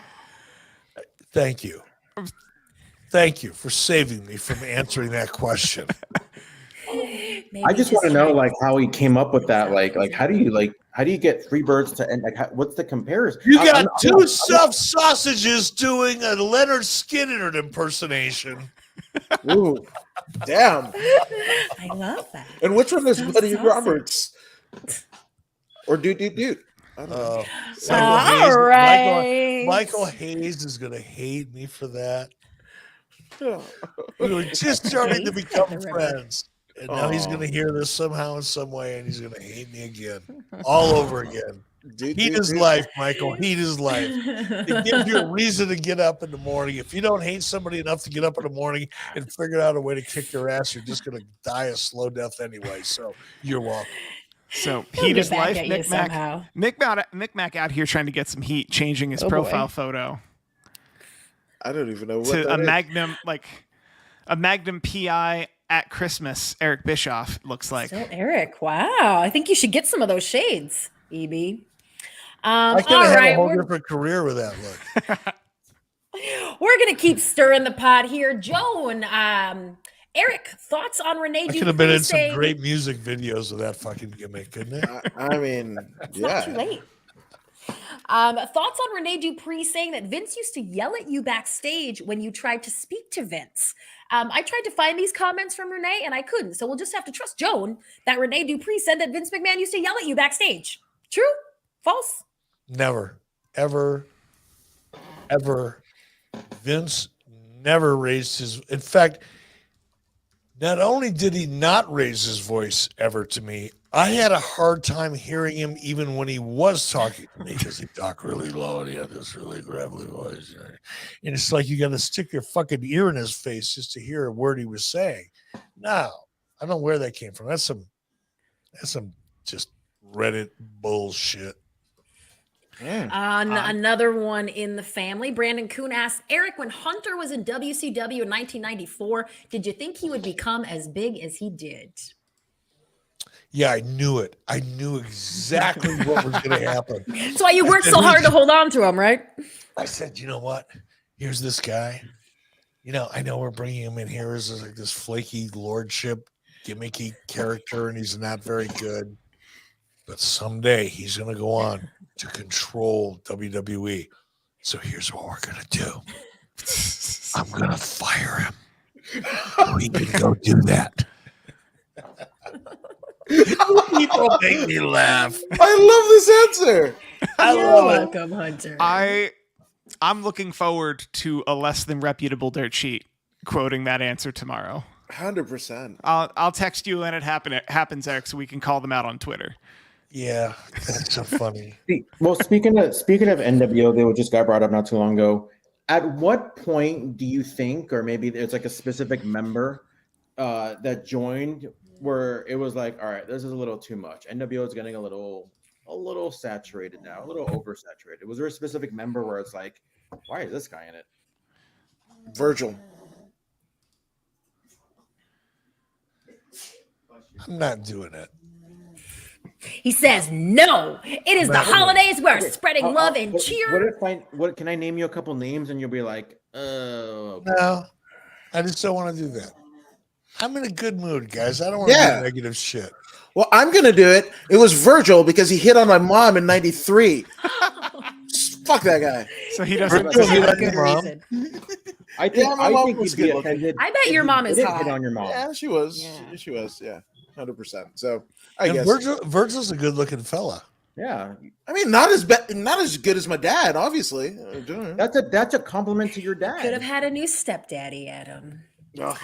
Thank you. Thank you for saving me from answering that question. Maybe I just want to his know strength. how he came up with that. Like how do you get Freebirds to end? What's the comparison? You got I'm two stuffed sausages doing a Leonard Skinner impersonation. Ooh, damn. I love that. And which one is Sounds Buddy sausage. Roberts? Or Dude? I don't know. All right. Michael Hayes is going to hate me for that. We were just starting to He's become the river. friends. And now he's Aw. going to hear this somehow in some way, and he's going to hate me again, all over again. Heat his life, Michael. Heat his life. It gives you a reason to get up in the morning. If you don't hate somebody enough to get up in the morning and figure out a way to kick their ass, you're just going to die a slow death anyway. So you're welcome. So He'll heat get his back life. at you somehow. Mick Mac out here trying to get some heat, changing his Oh, boy. profile photo I don't even know what to that a is. Magnum PI at Christmas. Eric Bischoff looks like. So Eric, wow. I think you should get some of those shades, EB. I could All have had right, a whole different career with that look. we're gonna keep stirring the pot here. Joan, Eric, thoughts on Renee I Dupree could have been in some saying great music videos with that fucking gimmick, couldn't it? I mean, it's not too yeah. late. Thoughts on Renee Dupree saying that Vince used to yell at you backstage when you tried to speak to Vince. I tried to find these comments from Renee and I couldn't. So we'll just have to trust Joan that Renee Dupree said that Vince McMahon used to yell at you backstage. True? False? Never, ever, ever. Vince never raised his. In fact, not only did he not raise his voice ever to me, I had a hard time hearing him even when he was talking to me because he talked really low and he had this really gravelly voice. And it's like you got to stick your fucking ear in his face just to hear a word he was saying. No, I don't know where that came from. That's some just Reddit bullshit. Another one in the family. Brandon Kuhn asked, Eric, when Hunter was in WCW in 1994, did you think he would become as big as he did? Yeah, I knew it. I knew exactly what was going to happen. That's why you worked so hard to hold on to him, right? I said, you know what? Here's this guy. You know, I know we're bringing him in here as like this flaky lordship, gimmicky character, and he's not very good. But someday he's going to go on to control WWE. So here's what we're going to do. I'm going to fire him. So he can go do that. People make me laugh. I love this answer. I You're love it. welcome, Hunter. I'm looking forward to a less than reputable dirt sheet quoting that answer tomorrow. 100%. I'll text you when it happens, Eric, so we can call them out on Twitter. Yeah, that's so funny. Well, speaking of NWO, they just got brought up not too long ago. At what point do you think, or maybe there's like a specific member that joined where it was like, all right, this is a little too much. NWO is getting a little saturated now, a little oversaturated. Was there a specific member where it's like, why is this guy in it? Virgil. I'm not doing it. He says, no, it is the holidays. We're spreading love and cheer. What can I name you a couple names and you'll be like, oh, No, I just don't want to do that. I'm in a good mood, guys. I don't want to do negative shit. Well, I'm going to do it. It was Virgil because he hit on my mom in 93. Fuck that guy. So he doesn't. Virgil hit on Good your mom? reason. I think my mom he'd was be good looking. offended. I bet your if mom he is didn't hot. hit on your mom. Yeah, she was. Yeah. She was. Yeah, 100%. So I And guess. Virgil's a good-looking fella. Yeah, I mean, not as good as my dad, obviously. that's a compliment to your dad. Could have had a new stepdaddy, Adam. Oh,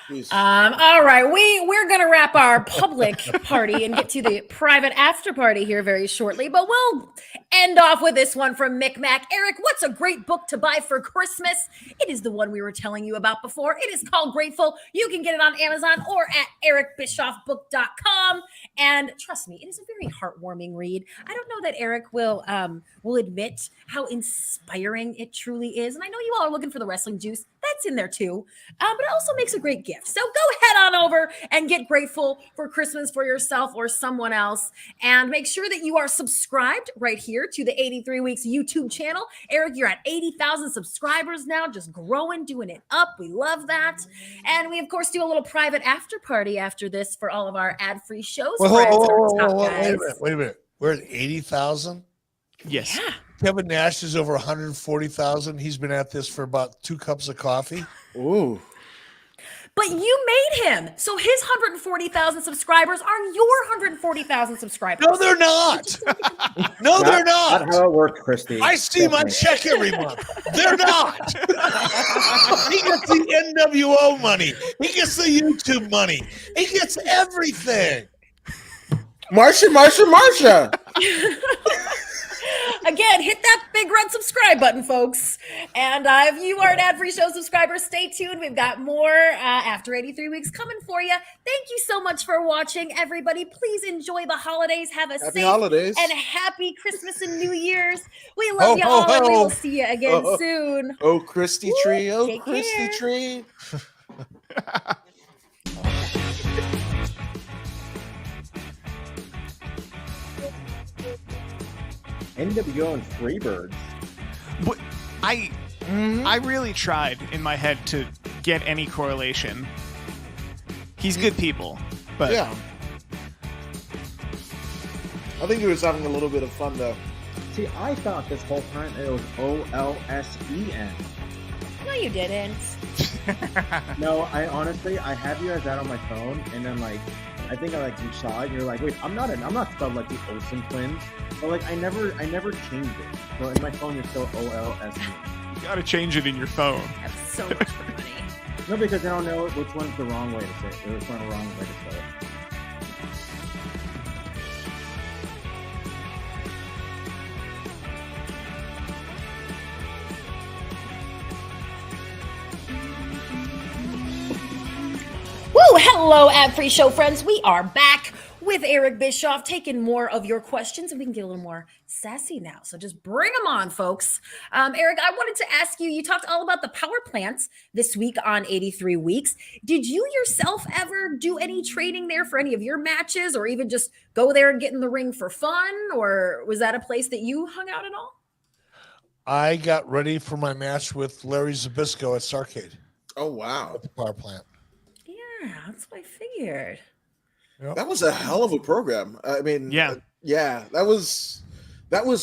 geez. All right, we're gonna wrap our public party and get to the private after party here very shortly, but we'll end off with this one from Mick Mac. Eric, what's a great book to buy for Christmas? It is the one we were telling you about before. It is called Grateful. You can get it on Amazon or at ericbischoffbook.com. And trust me, it is a very heartwarming read. I don't know that Eric will admit how inspiring it truly is. And I know you all are looking for the wrestling juice. That's in there too. But it also makes a great gift. So go head on over and get Grateful for Christmas for yourself or someone else. And make sure that you are subscribed right here to the 83 Weeks YouTube channel. Eric, you're at 80,000 subscribers now, just growing, doing it up. We love that. And we, of course, do a little private after party after this for all of our ad-free shows. Wait guys. a minute. We're at 80,000? Yes. Yeah. Kevin Nash is over 140,000. He's been at this for about 2 cups of coffee. Ooh. But you made him. So his 140,000 subscribers are your 140,000 subscribers. No, they're not. No, they're not. Not how it works, Christy. I see my check every month. They're not. He gets the NWO money. He gets the YouTube money. He gets everything. Marsha. Again, hit that big red subscribe button, folks. And if you are an ad-free show subscriber, stay tuned. We've got more after 83 weeks coming for you. Thank you so much for watching, everybody. Please enjoy the holidays. Have a safe holidays. and happy Christmas and New Year's. We love you all, and we will see you again soon. Oh, Christy Tree. Oh, Take Christy care. Tree. NWO and Freebirds. What- I really tried in my head to get any correlation. He's good people, but Yeah. I think he was having a little bit of fun, though. See, I thought this whole time it was OLSEN. No, you didn't. No, I honestly, I have you guys out on my phone, and then like, I think you saw it, and you're like, wait, I'm not spelled like the Olsen twins, but like, I never changed it. So in my phone, you're still OLSEN. you gotta change it in your phone. That's so much money. No, because I don't know which one's the wrong way to say it. Which one's the wrong way to say it. Woo! Hello, ad-free show friends. We are back with Eric Bischoff, taking more of your questions, and we can get a little more sassy now. So just bring them on, folks. Eric, I wanted to ask you, you talked all about the power plants this week on 83 Weeks. Did you yourself ever do any training there for any of your matches, or even just go there and get in the ring for fun? Or was that a place that you hung out at all? I got ready for my match with Larry Zbyszko at Starrcade Oh, wow. at the power plant. Yeah, that's what I figured. That was a hell of a program. I mean, Yeah. That was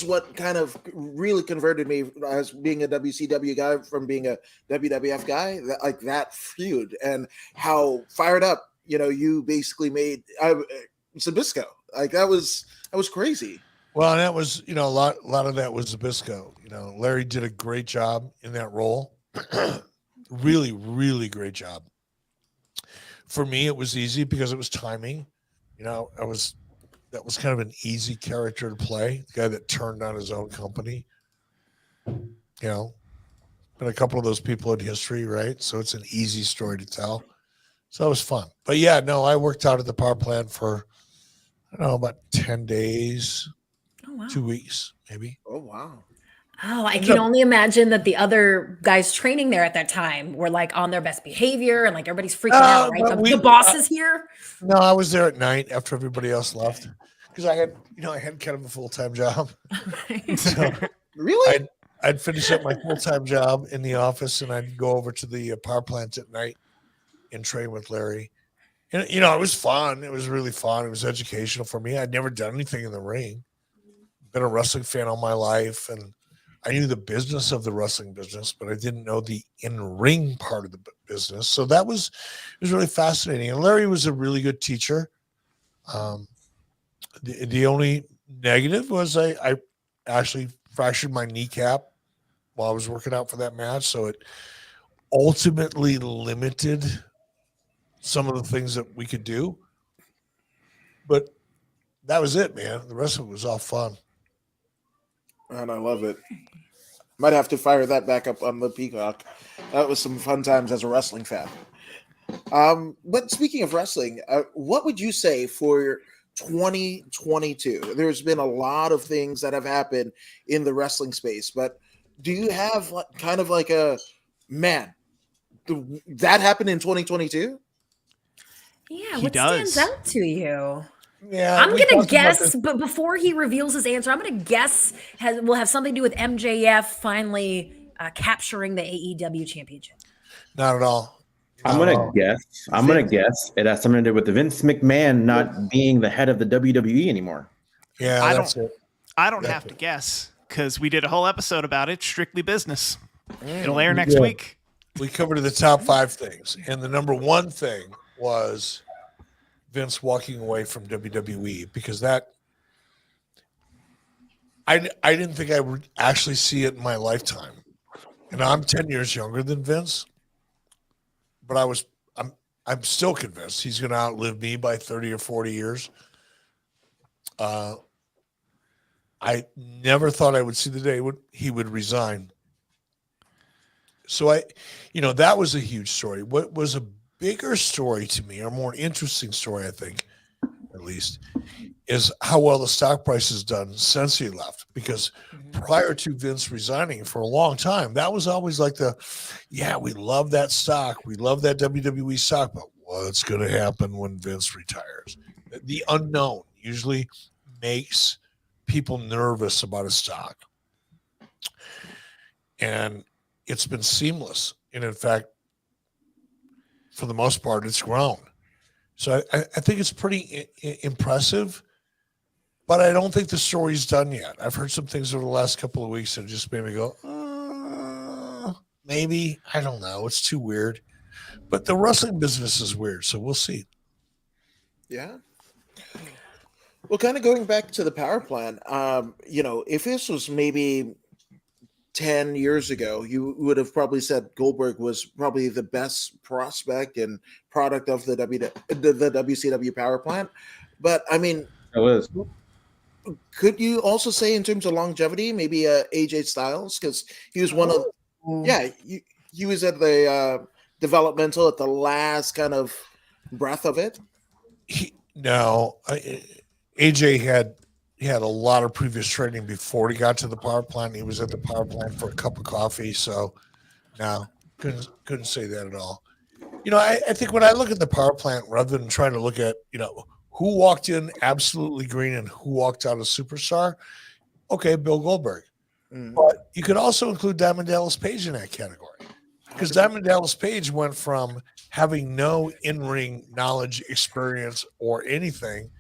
what kind of really converted me as being a WCW guy from being a WWF guy. That feud and how fired up you basically made Zbyszko. Like that was crazy. Well, and that was, a lot of that was Zbyszko. Larry did a great job in that role. Really, really great job. For me, it was easy because it was timing. That was kind of an easy character to play. The guy that turned on his own company. Been a couple of those people in history, right? So it's an easy story to tell. So it was fun. But yeah, no, I worked out at the power plant for, about 10 days, Oh, wow. 2 weeks, maybe. Oh, wow. Oh, I can only imagine that the other guys training there at that time were like on their best behavior and like everybody's freaking out, right? The boss is here. No, I was there at night after everybody else left because I had kind of a full-time job. So Really? I'd finish up my full-time job in the office and I'd go over to the power plant at night and train with Larry. And, it was fun. It was really fun. It was educational for me. I'd never done anything in the ring. Been a wrestling fan all my life, and I knew the business of the wrestling business, but I didn't know the in-ring part of the business. So it was really fascinating. And Larry was a really good teacher. The only negative was I actually fractured my kneecap while I was working out for that match. So it ultimately limited some of the things that we could do. But that was it, man. The rest of it was all fun. And I love it. Might have to fire that back up on the Peacock. That was some fun times as a wrestling fan. But speaking of wrestling, what would you say for 2022? There's been a lot of things that have happened in the wrestling space, but do you have kind of like a that happened in 2022? Yeah, He what does. stands out to you? Yeah, I'm we gonna talked about guess, this. but before he reveals his answer, I'm gonna guess will have something to do with MJF finally capturing the AEW championship. Not at all. I'm Not at gonna all. guess. I'm gonna guess it has something to do with the Vince McMahon not being the head of the WWE anymore. Yeah, I that's don't- it. I don't have to guess because we did a whole episode about it. Strictly business. It'll air next Yeah. week. we covered the top 5 things, and the number 1 thing was Vince walking away from WWE, because that I didn't think I would actually see it in my lifetime. And I'm 10 years younger than Vince, but I'm still convinced he's going to outlive me by 30 or 40 years. I never thought I would see the day he would resign. So that was a huge story. What was a bigger story to me, or more interesting story, I think, at least, is how well the stock price has done since he left. Because prior to Vince resigning for a long time, that was always like we love that stock. We love that WWE stock, but what's going to happen when Vince retires? The unknown usually makes people nervous about a stock. And it's been seamless. And in fact, for the most part, it's grown. So I think it's pretty impressive, but I don't think the story's done yet. I've heard some things over the last couple of weeks that just made me go, maybe. I don't know. It's too weird. But the wrestling business is weird, so we'll see. Yeah. Well, kind of going back to the power plant, if this was maybe 10 years ago, you would have probably said Goldberg was probably the best prospect and product of the WCW power plant. But I mean, It was. could you also say in terms of longevity, maybe AJ Styles? Because he was one of, he was at the developmental at the last kind of breath of it. AJ had a lot of previous training before he got to the power plant. He was at the power plant for a cup of coffee, so no, couldn't say that at all. I think when I look at the power plant, rather than trying to look at who walked in absolutely green and who walked out a superstar, okay, Bill Goldberg, but you could also include Diamond Dallas Page in that category, because Diamond Dallas Page went from having no in-ring knowledge, experience, or anything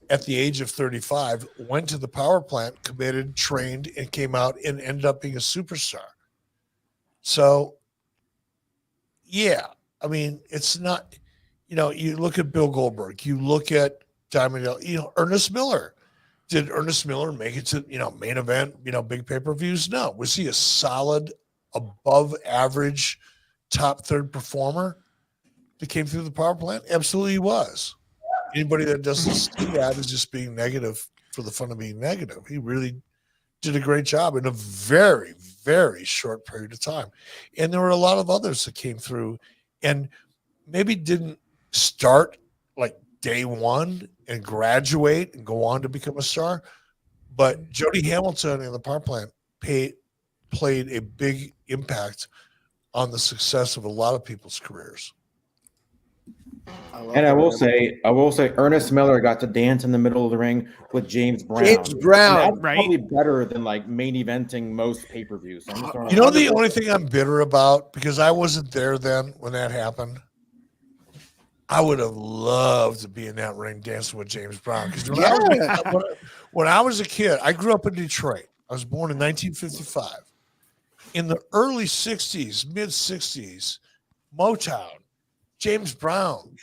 at the age of 35, went to the power plant, committed, trained, and came out and ended up being a superstar. So, yeah, I mean, it's not, you look at Bill Goldberg, you look at Diamond, Ernest Miller. Did Ernest Miller make it to, main event, big pay-per-views? No. Was he a solid, above average, top third performer that came through the power plant? Absolutely he was. Anybody that doesn't see that is just being negative for the fun of being negative. He really did a great job in a very, very short period of time. And there were a lot of others that came through and maybe didn't start like day one and graduate and go on to become a star. But Jody Hamilton and the power plant played a big impact on the success of a lot of people's careers. I will say, Ernest Miller got to dance in the middle of the ring with James Brown. James Brown, and that's probably better than like main eventing most pay-per-views. So the only thing I'm bitter about, because I wasn't there then when that happened, I would have loved to be in that ring dancing with James Brown. Because when I was a kid, I grew up in Detroit. I was born in 1955. In the early 60s, mid 60s, Motown, James Brown.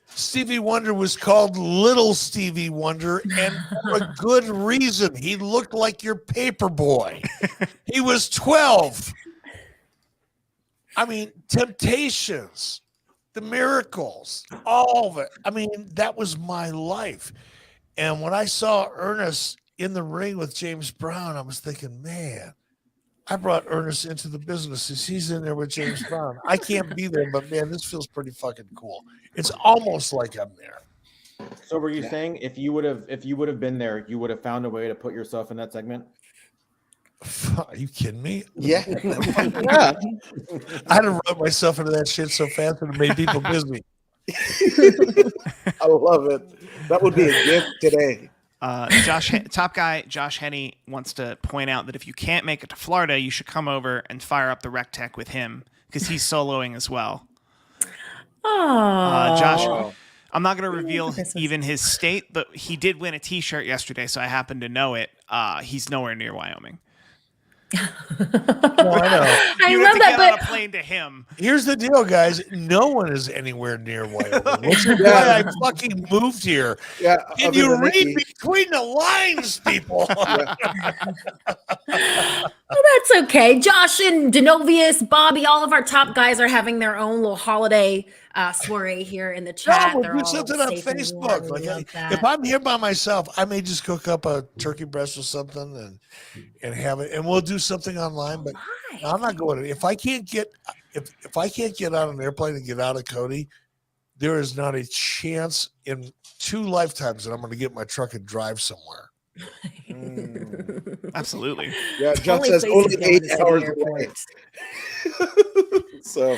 Stevie Wonder was called Little Stevie Wonder, and for a good reason. He looked like your paper boy. He was 12. I mean, Temptations, The Miracles, all of it. I mean, that was my life. And when I saw Ernest in the ring with James Brown, I was thinking, man, I brought Ernest into the business. He's in there with James Brown. I can't be there, but man, this feels pretty fucking cool. It's almost like I'm there. So were you saying if you would have been there, you would have found a way to put yourself in that segment? Are you kidding me? Yeah. I had to run myself into that shit so fast that it made people busy. I love it. That would be a gift today. Top guy Josh Henney wants to point out that if you can't make it to Florida, you should come over and fire up the Rec Tech with him because he's soloing as well. Josh, I'm not going to reveal even his state, but he did win a T-shirt yesterday, so I happen to know it. He's nowhere near Wyoming. No, I know. I You love have to that, get on a but plane to him. Here's the deal, guys. You have to get on a plane to him. Here's the deal, guys. No one is anywhere near Wyoming, which is Yeah. why I fucking moved here. Yeah. Can other you than read Nikki. between the lines, people? Yeah. well, that's okay. Josh and Denovius, Bobby, all of our top guys are having their own little holiday soiree here in the chat. we'll They're do all something on safe and Facebook. warm. We love If that. I'm here by myself, I may just cook up a turkey breast or something and have it, and we'll do something online. But I'm not going to. If I can't get on an airplane and get out of Cody, there is not a chance in 2 lifetimes that I'm going to get in my truck and drive somewhere. Absolutely. Yeah. John Only says place only to go is 8 the hours airport. away. So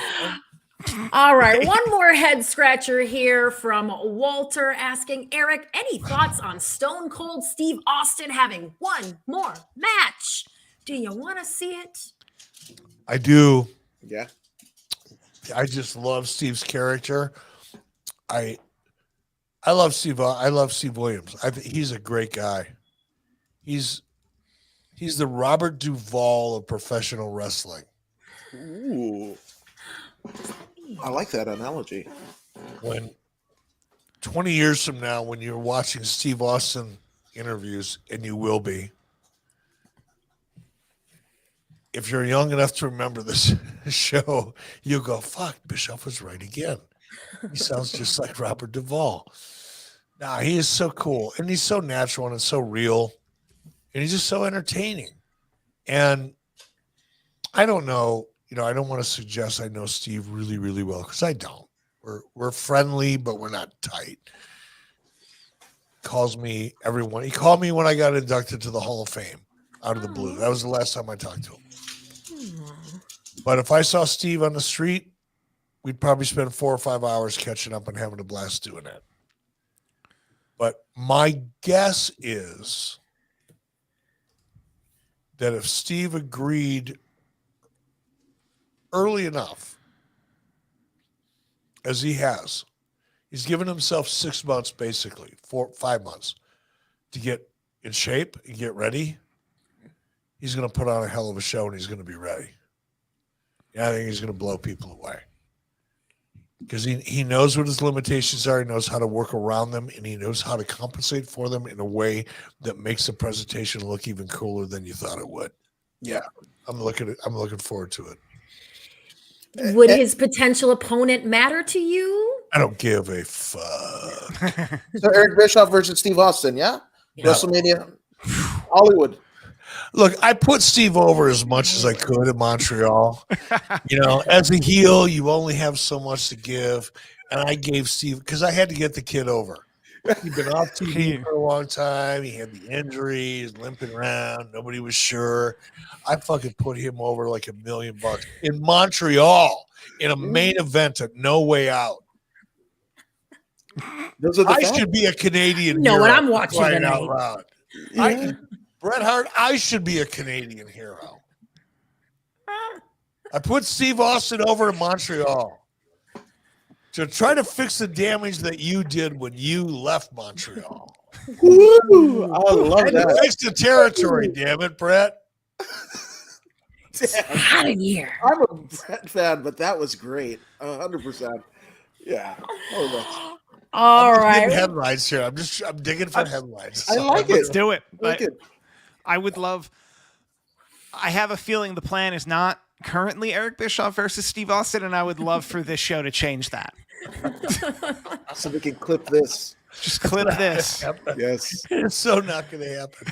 All right, one more head scratcher here from Walter asking Eric, any thoughts on Stone Cold Steve Austin having one more match? Do you want to see it? I do. yeah. I just love Steve's character. I love Steve. I love Steve Williams. I think he's a great guy. He's the Robert Duvall of professional wrestling. Ooh. I like that analogy. When 20 years from now, when you're watching Steve Austin interviews, and you will be, if you're young enough to remember this show, you'll go, fuck, Bischoff was right again. He sounds just like Robert Duvall. Nah, he is so cool, and he's so natural and so real, and he's just so entertaining. And I don't know, I don't want to suggest I know Steve really, really well, because I don't. We're friendly, but we're not tight. Calls me everyone. He called me when I got inducted to the Hall of Fame out of the blue. That was the last time I talked to him. But if I saw Steve on the street, we'd probably spend 4 or 5 hours catching up and having a blast doing it. But my guess is that if Steve agreed early enough, as he has, he's given himself 6 months, basically 5 months, to get in shape and get ready. He's going to put on a hell of a show, and he's going to be ready. Yeah, I think he's going to blow people away, because he knows what his limitations are. He knows how to work around them, and he knows how to compensate for them in a way that makes the presentation look even cooler than you thought it would. Yeah, I'm looking forward to it. Would his potential opponent matter to you? I don't give a fuck. So Eric Bischoff versus Steve Austin, yeah? Yeah. WrestleMania, Hollywood. Look, I put Steve over as much as I could in Montreal. As a heel, you only have so much to give. And I gave Steve, because I had to get the kid over. He'd been off TV for a long time. He had the injuries, limping around. Nobody was sure. I fucking put him over like $1 million in Montreal in a main event at No Way Out. Those are the I facts. should be a Canadian. You know what hero, I'm watching crying tonight. out loud. Yeah. Bret Hart, I should be a Canadian hero. I put Steve Austin over in Montreal to try to fix the damage that you did when you left Montreal. Woo! I love And to that. fix the territory, damn it, Brett. Damn. Out of here. I'm a Brett fan, but that was great. 100%. Yeah. Oh, All I'm right. digging headlines here. I'm digging for headlines. I like Let's it. do it. I like it. I have a feeling the plan is not currently Eric Bischoff versus Steve Austin, and I would love for this show to change that. So we can clip this. Just clip this. Yes. It's so not going to happen.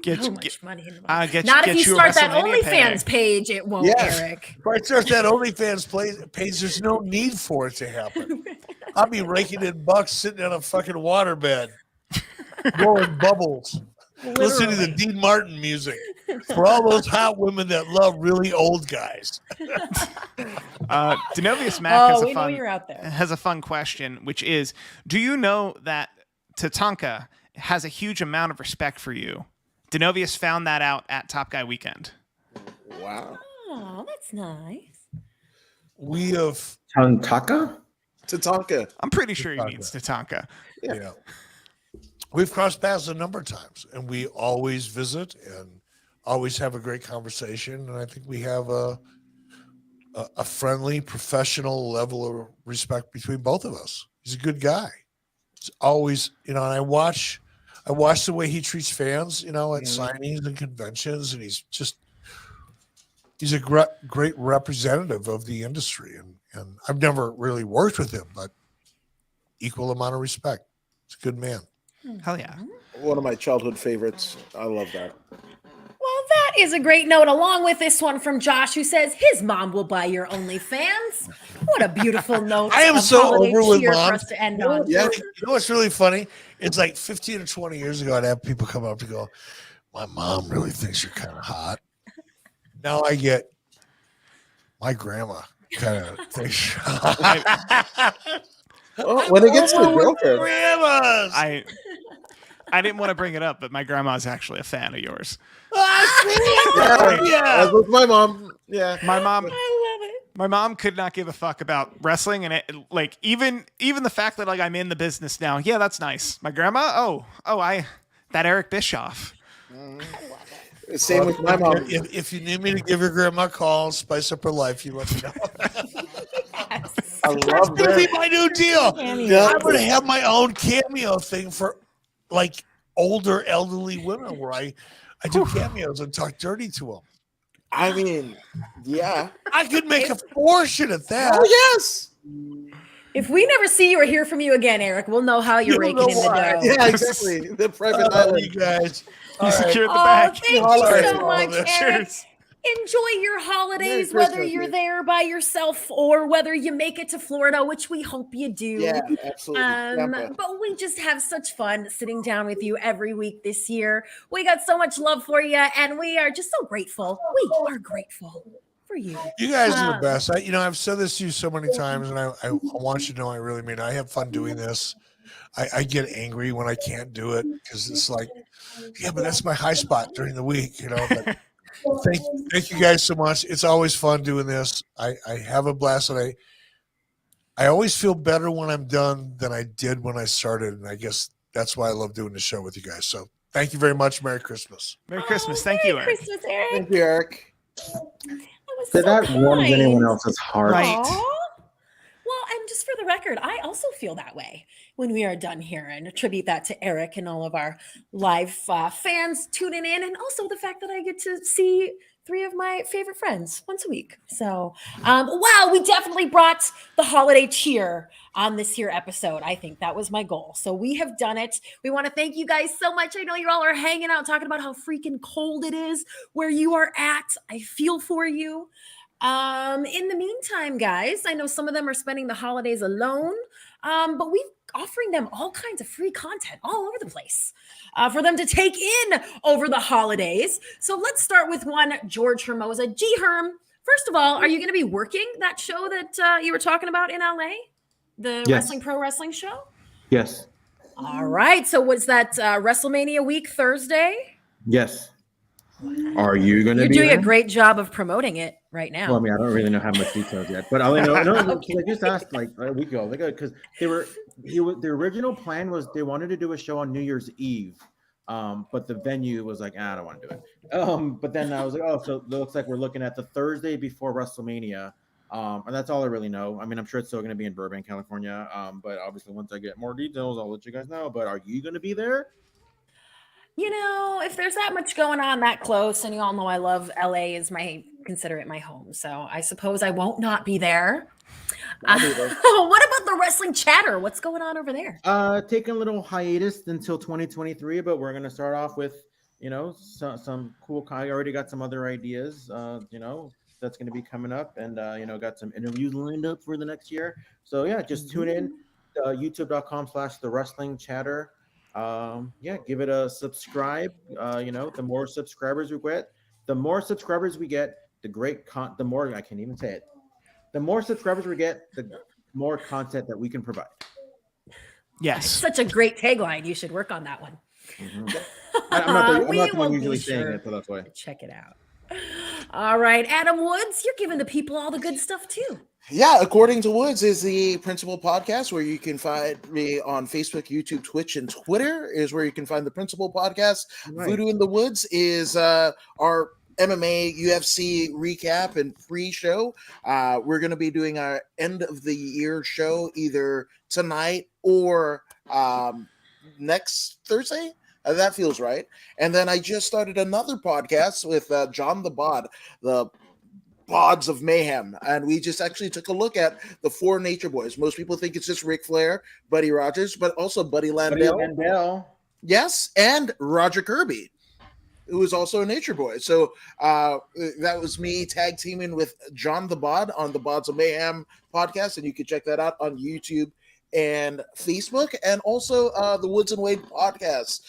Get So you- much money in the Not Not if you a start that WrestleMania OnlyFans payday. page, it won't, Yes. Eric. If I start that OnlyFans page, there's no need for it to happen. I'll be raking in bucks sitting in a fucking waterbed, blowing bubbles, listening to the Dean Martin music for all those hot women that love really old guys. Denovius Mac Oh, we know you're out there. has a fun question, which is, do you know that Tatanka has a huge amount of respect for you? Denovius found that out at Top Guy Weekend. Wow. Oh, that's nice. We have, Tantaka? Tatanka. I'm pretty sure he Tatanka. means Tatanka. we've crossed paths a number of times, and we always visit. And always have a great conversation, and I think we have a friendly, professional level of respect between both of us. He's a good guy. It's always, and I watch the way he treats fans, at signings and conventions, and he's a great representative of the industry. And I've never really worked with him, but equal amount of respect. He's a good man. Hell yeah. One of my childhood favorites. I love that. Well, that is a great note, along with this one from Josh, who says his mom will buy your OnlyFans. What a beautiful note. I am of so holiday over with cheer mom. for us to end on. Yeah. You know what's really funny? It's like 15 or 20 years ago, I'd have people come up to go, my mom really thinks you're kind of hot. Now I get, my grandma kind of thinks you're hot. Well, when it gets to the girlfriend, Grandmas. I didn't want to bring it up, but my grandma's actually a fan of yours. Yeah. as with my mom. Yeah. My mom I love it. My mom could not give a fuck about wrestling, and it, like even the fact that like I'm in the business now. Yeah, that's nice. My grandma, that Eric Bischoff. Same with my mom. If you need me to give your grandma a call, spice up her life, you let me know. I love That'll be that. my new deal. Yeah. I'm gonna have my own cameo thing for like older elderly women where I do cameos and talk dirty to them. I mean, yeah. I could make a fortune at that. Oh yes. If we never see you or hear from you again, Eric, we'll know how you're You'll raking know in the why. dough. Yeah, exactly. The private I love island. you guys. You secured the Oh, bag. thank you Sorry so for all much, this. Eric. Cheers. Enjoy your holidays, Merry whether Christmas, you're dude. there by yourself or whether you make it to Florida, which we hope you do. Yeah, absolutely. Tampa. But we just have such fun sitting down with you every week this year. We got so much love for you, and we are just so grateful. We are grateful for you. You guys are the best. I've said this to you so many times, and I want you to know I really mean it. I have fun doing this. I get angry when I can't do it because it's like, yeah, but that's my high spot during the week, But thank you guys so much. It's always fun doing this. I have a blast, and I always feel better when I'm done than I did when I started, and I guess that's why I love doing the show with you guys. So thank you very much. Merry Christmas. Merry Christmas. Thank you, Merry Eric. Christmas, Eric. Thank you, Eric. That was Did so that warms kind. anyone else's heart? Right. Aw. Well, and just for the record, I also feel that way when we are done here, and attribute that to Eric and all of our live fans tuning in, and also the fact that I get to see 3 of my favorite friends once a week. So, wow, we definitely brought the holiday cheer on this here episode. I think that was my goal. So we have done it. We want to thank you guys so much. I know you all are hanging out talking about how freaking cold it is where you are at. I feel for you. In the meantime, guys, I know some of them are spending the holidays alone, but we're offering them all kinds of free content all over the place for them to take in over the holidays. So let's start with one, George Hermoza. G Herm, first of all, are you going to be working that show that you were talking about in LA? The Yes. Pro Wrestling show? Yes. All right. So was that WrestleMania week Thursday? Yes. Are you going to You're be doing there? a great job of promoting it right now. Well, I mean, I don't really know how much details yet, but I only know. No, I just asked like a week ago, because the original plan was they wanted to do a show on New Year's Eve, but the venue was like, I don't want to do it. But then I was like, oh, so it looks like we're looking at the Thursday before WrestleMania, and that's all I really know. I mean, I'm sure it's still going to be in Burbank, California, but obviously once I get more details, I'll let you guys know. But are you going to be there? You know, if there's that much going on that close, and you all know I love LA consider it my home. So I suppose I won't not be there. I'll be there. What about the wrestling chatter? What's going on over there? Taking a little hiatus until 2023, but we're going to start off with, some cool. I already got some other ideas, that's going to be coming up, and got some interviews lined up for the next year. So yeah, just tune in, youtube.com/the wrestling chatter. Give it a subscribe. The more subscribers we get, the more I can't even say it. The more subscribers we get, the more content that we can provide. Yes. Such a great tagline. You should work on that one. Mm-hmm. I'm not the We one will usually be saying sure it, so that's why. Check it out. All right, Adam Woods, you're giving the people all the good stuff too. Yeah, According to Woods is the principal podcast where you can find me on Facebook, YouTube, Twitch, and Twitter is where you can find the principal podcast. Right. Voodoo in the Woods is our MMA UFC recap and pre-show. We're going to be doing our end of the year show either tonight or next Thursday. That feels right. And then I just started another podcast with John the Bod, the Bods of Mayhem, and we just actually took a look at the 4 Nature Boys. Most people think it's just Ric Flair, Buddy Rogers, but also Buddy Landell. Yes, and Roger Kirby, who is also a Nature Boy. So that was me tag teaming with John the Bod on the Bods of Mayhem podcast, and you can check that out on YouTube and Facebook, and also the Woods and Wade podcast,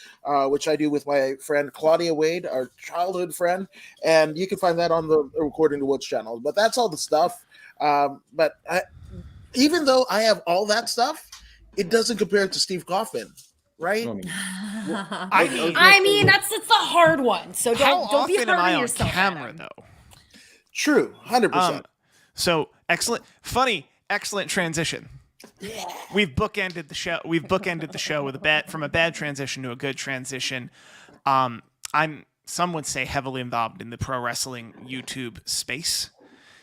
which I do with my friend Claudia Wade, our childhood friend, and you can find that on the According to Woods channel. But that's all the stuff. But even though I have all that stuff, it doesn't compare to Steve Kaufmann, right? I mean, it's a hard one. So don't be hard am I on on yourself. camera though? True, 100%. So excellent transition. We've bookended the show. We've bookended the show with a bad transition to a good transition. I'm, some would say, heavily involved in the pro wrestling YouTube space.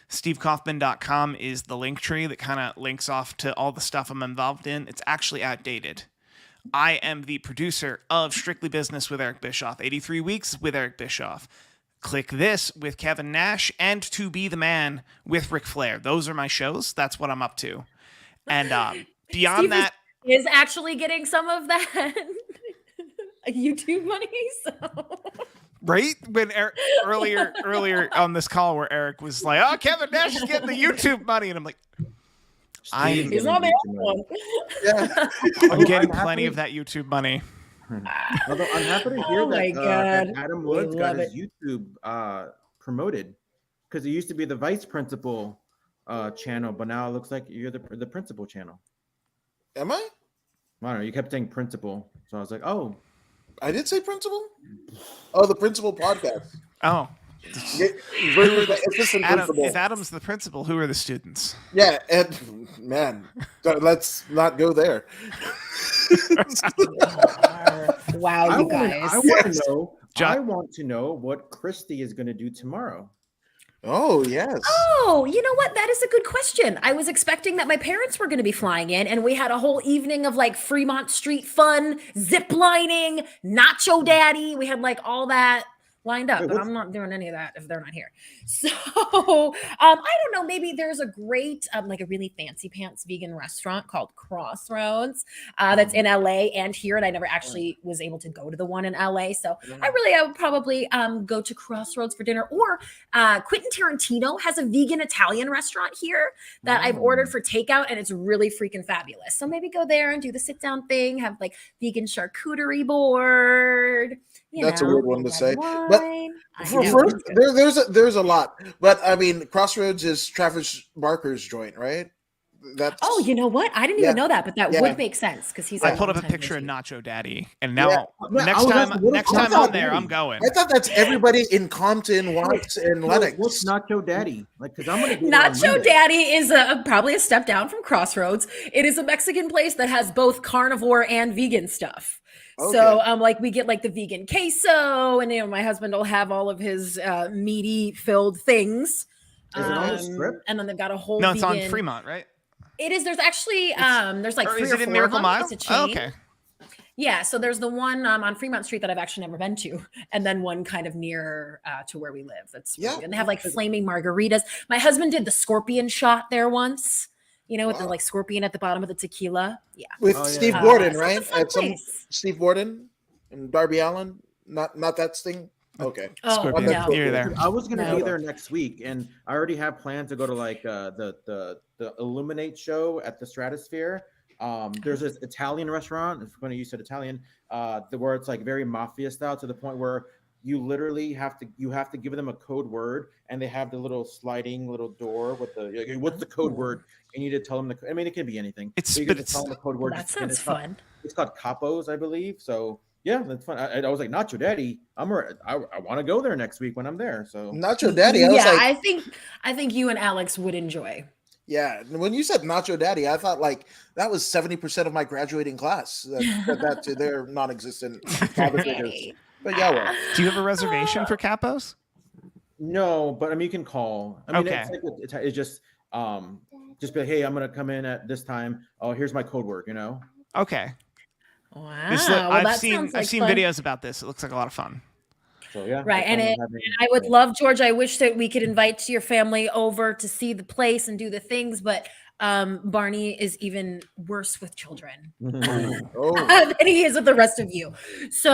SteveKaufmann.com is the link tree that kind of links off to all the stuff I'm involved in. It's actually outdated. I am the producer of Strictly Business with Eric Bischoff, 83 Weeks with Eric Bischoff, Click This with Kevin Nash, and To Be the Man with Ric Flair. Those are my shows. That's what I'm up to. And beyond Steve that, is actually getting some of that YouTube money. So right when Eric, earlier on this call where Eric was like, "Oh, Kevin Nash is getting the YouTube money," and I'm like, he's not the only one. Yeah. I'm getting plenty of that YouTube money. Although I'm happy to hear my that God. Adam Woods We got love his YouTube promoted, because he used to be the vice principal channel, but now it looks like you're the principal channel. Am I? I don't know. You kept saying principal, so I was like, oh, I did say principal? Oh, the principal podcast. Oh, if Adam's the principal, who are the students? Yeah, and man, let's not go there. Wow, you guys. I want to know what Christy is going to do tomorrow. Oh, yes. Oh, you know what? That is a good question. I was expecting that my parents were going to be flying in, and we had a whole evening of like Fremont Street fun, zip lining, Nacho Daddy. We had like all that lined up, but I'm not doing any of that if they're not here. So I don't know. Maybe there's a great, like a really fancy pants vegan restaurant called Crossroads that's in LA and here. And I never actually was able to go to the one in LA. So I would probably go to Crossroads for dinner. Or Quentin Tarantino has a vegan Italian restaurant here that I've ordered for takeout, and it's really freaking fabulous. So maybe go there and do the sit down thing, have like vegan charcuterie board. That's a weird one to say. But first, there's a lot. But I mean, Crossroads is Travis Barker's joint, right? Oh, you know what? I didn't even know that, but that would make sense because he's. I pulled up a picture of Nacho Daddy, and now next time I'm there, I'm going. I thought that's everybody in Compton, Watts, and Lenox. What's Nacho Daddy? Like, because I'm gonna. Nacho Daddy is probably a step down from Crossroads. It is a Mexican place that has both carnivore and vegan stuff. Okay. So like we get like the vegan queso, and my husband will have all of his meaty filled things. Is it on the strip? And then they've got a whole. No, it's on Fremont, right? It is. There's actually there's like 3 or 4 is it in Miracle Mile? It's a chain. Oh, okay. Yeah, so there's the one on Fremont Street that I've actually never been to, and then one kind of near to where we live. That's really good. And they have like flaming margaritas. My husband did the scorpion shot there once. With the like scorpion at the bottom of the tequila. Yeah. With Steve Gordon, right? Steve Gordon and Darby Allin. Not that thing. Okay. Scorpion. No. You're there. I was gonna be there next week, and I already have plans to go to like the Illuminate show at the Stratosphere. There's this Italian restaurant. It's funny you said Italian. Where it's like very mafia style, to the point where you literally have to give them a code word, and they have the little sliding little door with the what's the code word? You need to tell them I mean, it can be anything. Tell them the code word. That sounds fun. It's called Capos, I believe. So yeah, that's fun. I was like, Nacho Daddy. I want to go there next week when I'm there. So Nacho Daddy. I think you and Alex would enjoy. Yeah, when you said Nacho Daddy, I thought like that was 70% of my graduating class. That to their non-existent father figures. Hey. But yeah, well, Do you have a reservation for Capos? No, but I mean, you can call. I mean, Okay. it's like it's just be like, hey, I'm gonna come in at this time. Oh, here's my code word. Okay. Wow. I've that seen sounds like I've seen fun. videos about this. It looks like a lot of fun. So yeah, Right. that's And all I'm it, having. I would love, George, I wish that we could invite your family over to see the place and do the things, but Barney is even worse with children oh, than he is with the rest of you. So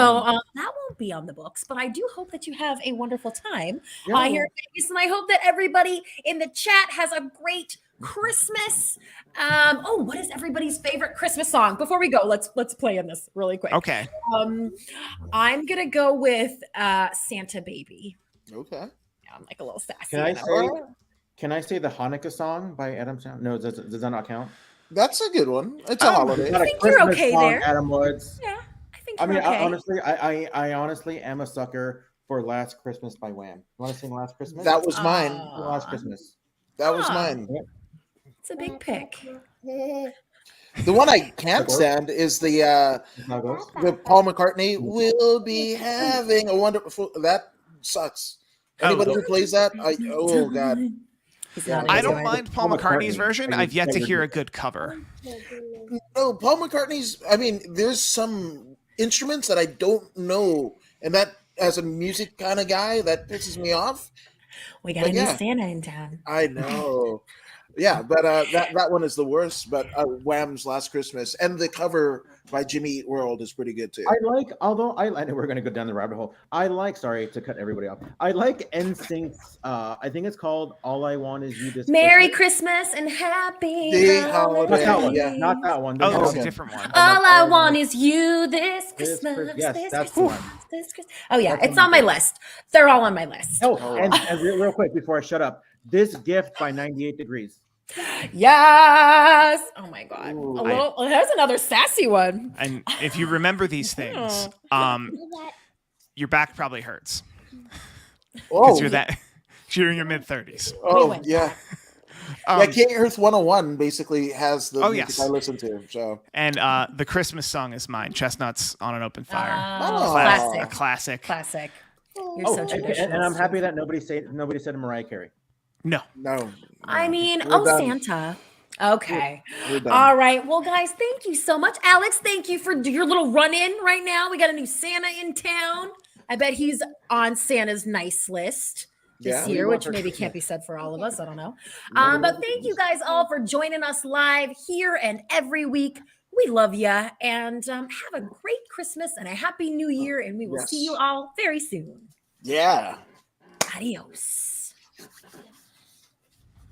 that won't be on the books, but I do hope that you have a wonderful time Yeah. here in Vegas. And I hope that everybody in the chat has a great Christmas. What is everybody's favorite Christmas song? Before we go, let's play in this really quick. Okay. I'm gonna go with Santa Baby. okay. Yeah, I'm like a little sassy. Can I say the Hanukkah song by Adam Sandler? No, does that not count? That's a good one. It's a holiday. Not a think you're Christmas okay song, there. Adam Woods. Yeah, I think I you're mean, okay. I honestly am a sucker for "Last Christmas" by Wham. You want to sing "Last Christmas"? That was mine. Last Christmas. That was Ah. mine. It's a big pick. The one I can't stand is the How it goes? Paul McCartney will be having a wonderful. That sucks. Anybody who plays that, oh god. He's Yeah, not I into don't it. mind Paul Paul McCartney's McCartney. version. I've yet to hear a good cover. No, Paul McCartney's. I mean, there's some instruments that I don't know, and that as a music kind of guy, that pisses me off. We got But a new yeah. Santa in town. I know. Yeah, but that one is the worst. But Wham's "Last Christmas" and the cover by Jimmy Eat World is pretty good too. I know we're gonna go down the rabbit hole. Sorry to cut everybody off. I like NSYNC's. I think it's called "All I Want Is You This Merry Christmas." Christmas and happy The holidays. holiday, Not that one. yeah. Not that one. Oh, There's that's a another different one. All I want is you this This Christmas. Christmas. Yes, this that's the Christmas, one. this Christmas. Oh yeah, That's it's the on my one. list. They're all on my list. Oh, and real quick before I shut up, "This Gift" by 98 Degrees. Yes. Oh my god. Ooh. A little, there's another sassy one. And if you remember these things, your back probably hurts Oh, because you're in your mid 30s. oh went yeah. Um, Yeah, King Earth 101 basically has the Oh, music yes. I listen to. So And the Christmas song is mine. Chestnuts on an Open Fire. Oh. Classic. A classic. Classic. You're Oh, so and traditional. I'm happy that nobody said Mariah Carey. No. no. I mean, We're done. Santa. Okay. We're done. All right. Well, guys, thank you so much. Alex, thank you for your little run in right now. We got a new Santa in town. I bet he's on Santa's nice list this Yeah. year, We which want maybe her- can't be said for all of us. I don't know. Never But know. thank you guys all for joining us live here and every week. We love you and have a great Christmas and a happy new year. And we will see Yes. you all very soon. Yeah. Adios.